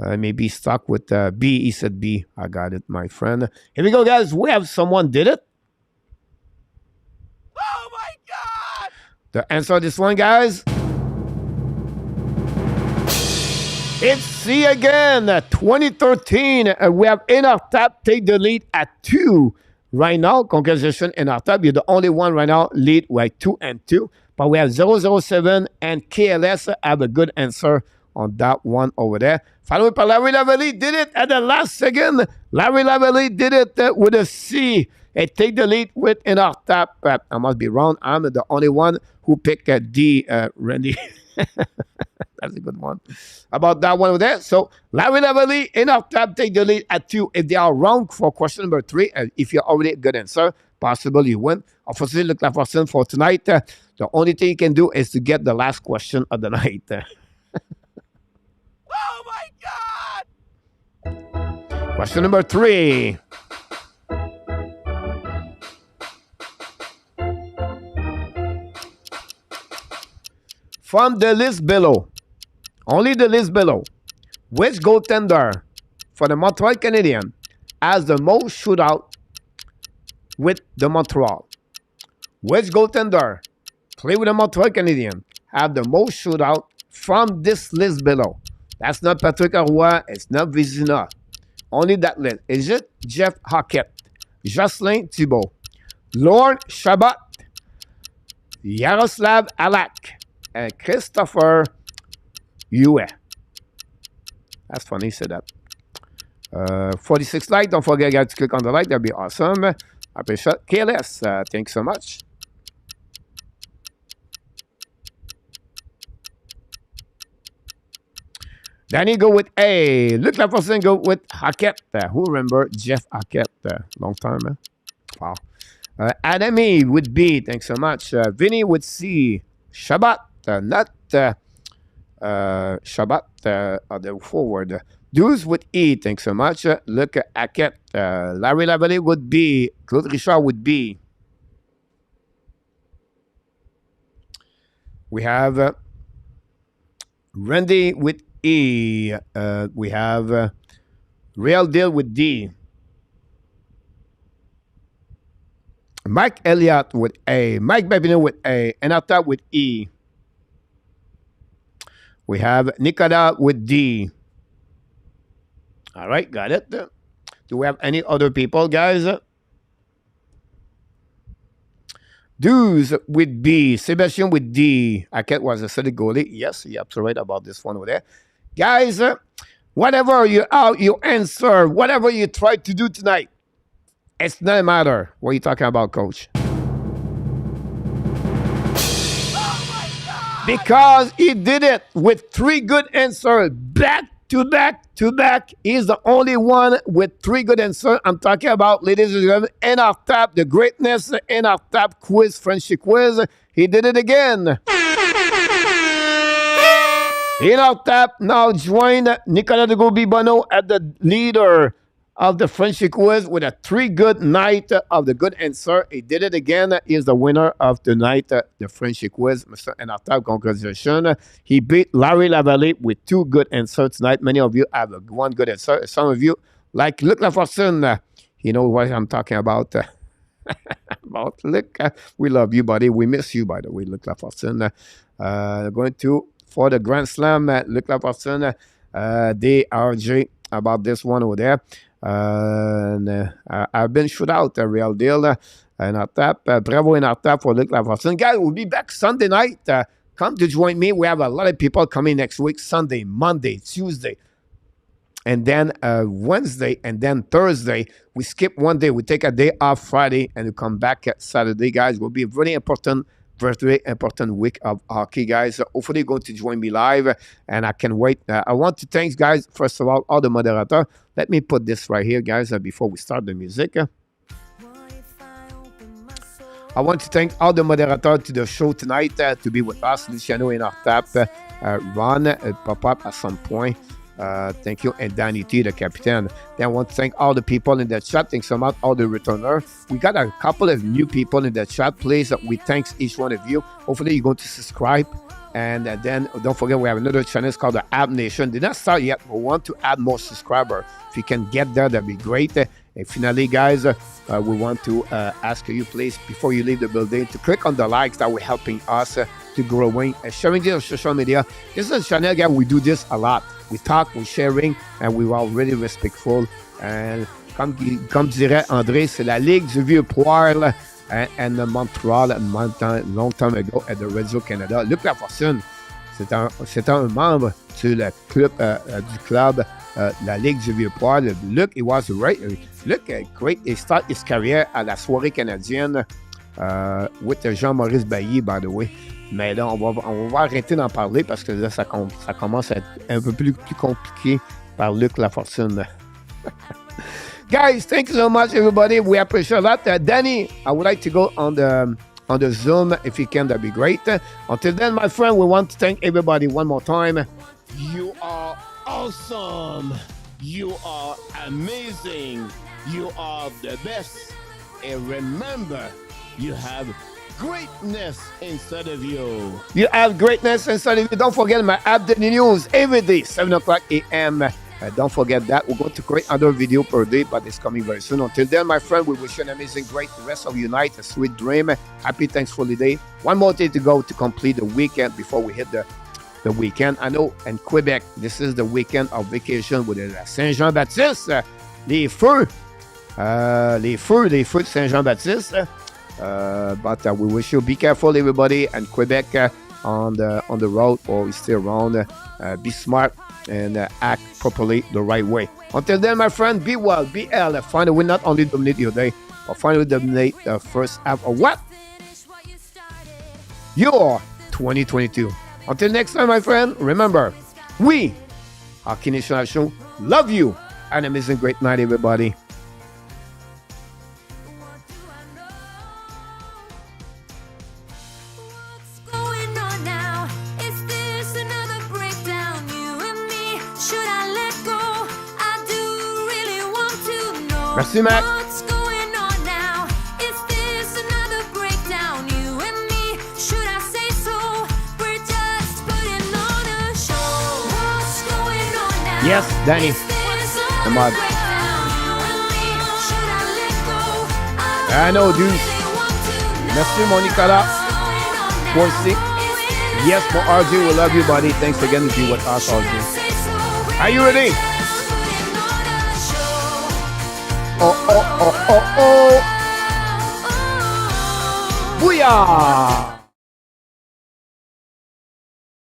Maybe stuck with B. He said B. I got it, my friend. Here we go, guys. We have someone did it. Oh my God! The answer to this one, guys. It's C again, 2013. We have in our top, take the lead at 2 right now. Congratulations in our top. You're the only one right now lead with 2 and 2. But we have 007 and KLS have a good answer on that one over there. Followed by Larry Lavallee, did it at the last second. Larry Lavallee did it with a C. And take the lead with in our top. I must be wrong. I'm the only one who picked D, Randy. That's a good one. About that one over there. So, Larry Lavallee in our top, take the lead at 2. If they are wrong for question number 3, if you're already a good answer, possible you win. Unfortunately, look like person for tonight. The only thing you can do is to get the last question of the night. Oh my God! Question number 3. From the list below, only the list below, which goaltender for the Montreal Canadiens has the most shootout with the Montreal? Which goaltender play with the Montreal Canadiens have the most shootout from this list below? That's not Patrick Roy, it's not Vizina. Only that list. Is it Jeff Hackett, Jocelyn Thibault, Lorne Chabot, Yaroslav Alak, and Christopher Yue? That's funny, he said that. 46 likes. Don't forget, guys, to click on the like. That'd be awesome. I appreciate it. KLS, thanks so much. Danny go with A. Luc Laforcine go with Hackett. Who remember Jeff Hackett? Long time, man. Wow. Adami with B. Thanks so much. Vinny with C. Shabbat. Not Shabbat. The forward. Deuce with E. Thanks so much. Luc Hackett. Larry Lavallée with B. Claude Richard with B. We have Randy with E. We have Real Deal with D. Mike Elliott with A. Mike Babineau with A. And Arta with E. We have Nicolas with D. All right, got it. Do we have any other people, guys? Deuce with B. Sebastian with D. Hackett was a steady goalie. Yes, you're absolutely right about this one over there. Guys, whatever you answer, whatever you try to do tonight, it's not a matter. What are you talking about, Coach? Because he did it with 3 good answers back to back to back. He's the only one with 3 good answers. I'm talking about, ladies and gentlemen, in our tap, the greatness in our tap quiz, Frenchy quiz. He did it again. In our tap now joined Nicolas de Gauby-Bonneau as the leader of the Frenchy quiz with a 3 good night of the good answer. He did it again. He is the winner of the night, the Frenchy quiz. Mr. Enartab, congratulations. He beat Larry Lavallée with 2 good answers tonight. Many of you have 1 good answer. Some of you, like Luc Lafortune, you know what I'm talking about. About Luc. We love you, buddy. We miss you, by the way, Luc Lafortune. Going to, for the Grand Slam, Luc Lafortune, DRJ, about this one over there. I've been shut out, a real deal. And our tap, bravo in our tap for Luc Lafortune. Guys, we'll be back Sunday night. Come to join me. We have a lot of people coming next week, Sunday, Monday, Tuesday, and then Wednesday, and then Thursday. We skip one day. We take a day off Friday, and we come back Saturday, guys. Will be a very important, very important week of hockey, guys. Hopefully, you're going to join me live, and I can wait. I want to thank, guys, first of all the moderators. Let me put this right here, guys, before we start the music. I want to thank all the moderators to the show tonight to be with us. Luciano in our tap, Ron pop up at some point. Thank you, and Danny T, the captain. Then I want to thank all the people in the chat. Thanks so much, all the returners. We got a couple of new people in the chat. Please, we thanks each one of you. Hopefully, you're going to subscribe. And then don't forget, we have another channel. It's called the App Nation. Did not start yet. We want to add more subscribers. If you can get there, that'd be great. And finally, guys, we want to ask you, please, before you leave the building, to click on the likes that will helping us to growing and sharing this on social media. This is a channel, guys. We do this a lot. We talk, we're sharing, and we are really respectful. And comme dirait André, c'est la Ligue du Vieux Poil and Montreal, long time ago at the Radio Canada. Luc Lafortune, c'est un membre du club, la Ligue du Vieux Poil. Luc, he was right. Luc, great. He started his career à la soirée canadienne with Jean-Maurice Bailly, by the way. Mais là, on va arrêter d'en parler parce que là, ça commence à être un peu plus compliqué par Luc Lafortune. Guys, thank you so much, everybody. We appreciate that. Danny, I would like to go on the Zoom. If you can, that'd be great. Until then, my friend, we want to thank everybody one more time. You are awesome. You are amazing. You are the best. And remember, you have greatness inside of you. You have greatness inside of you. Don't forget my app, Daily News, every day, 7 o'clock a.m. Don't forget that. We're going to create another video per day, but it's coming very soon. Until then, my friend, we wish you an amazing, great rest of your night, a sweet dream. Happy Thanksgiving day. One more day to go to complete the weekend before we hit the weekend. I know in Quebec, this is the weekend of vacation with the Saint-Jean-Baptiste. Les feux de Saint-Jean-Baptiste. But we wish you be careful, everybody, and Quebec on the road, or stay around. Be smart and act properly the right way. Until then, my friend, be well, be ill. Finally, not only dominate your day, but finally dominate the first half of what? Your 2022. Until next time, my friend, remember, we, Hockey Nation Show, love you. An amazing, great night, everybody. Merci, Mac. What's going on now? Is this another breakdown? You and me, should I say so? We're just putting on a show. What's going on now? Yes, Danny. Is this Come another on. breakdown? You and me, should I let go? I know, dude. really want to know Merci, Monica. what's going on now. Forcy. Is this Yes, for RJ, we love you, buddy. Thanks again to be with us, should I RJ. say so? Are you ready? Just putting on a show. Oh, oh, oh, oh, oh. Booyah!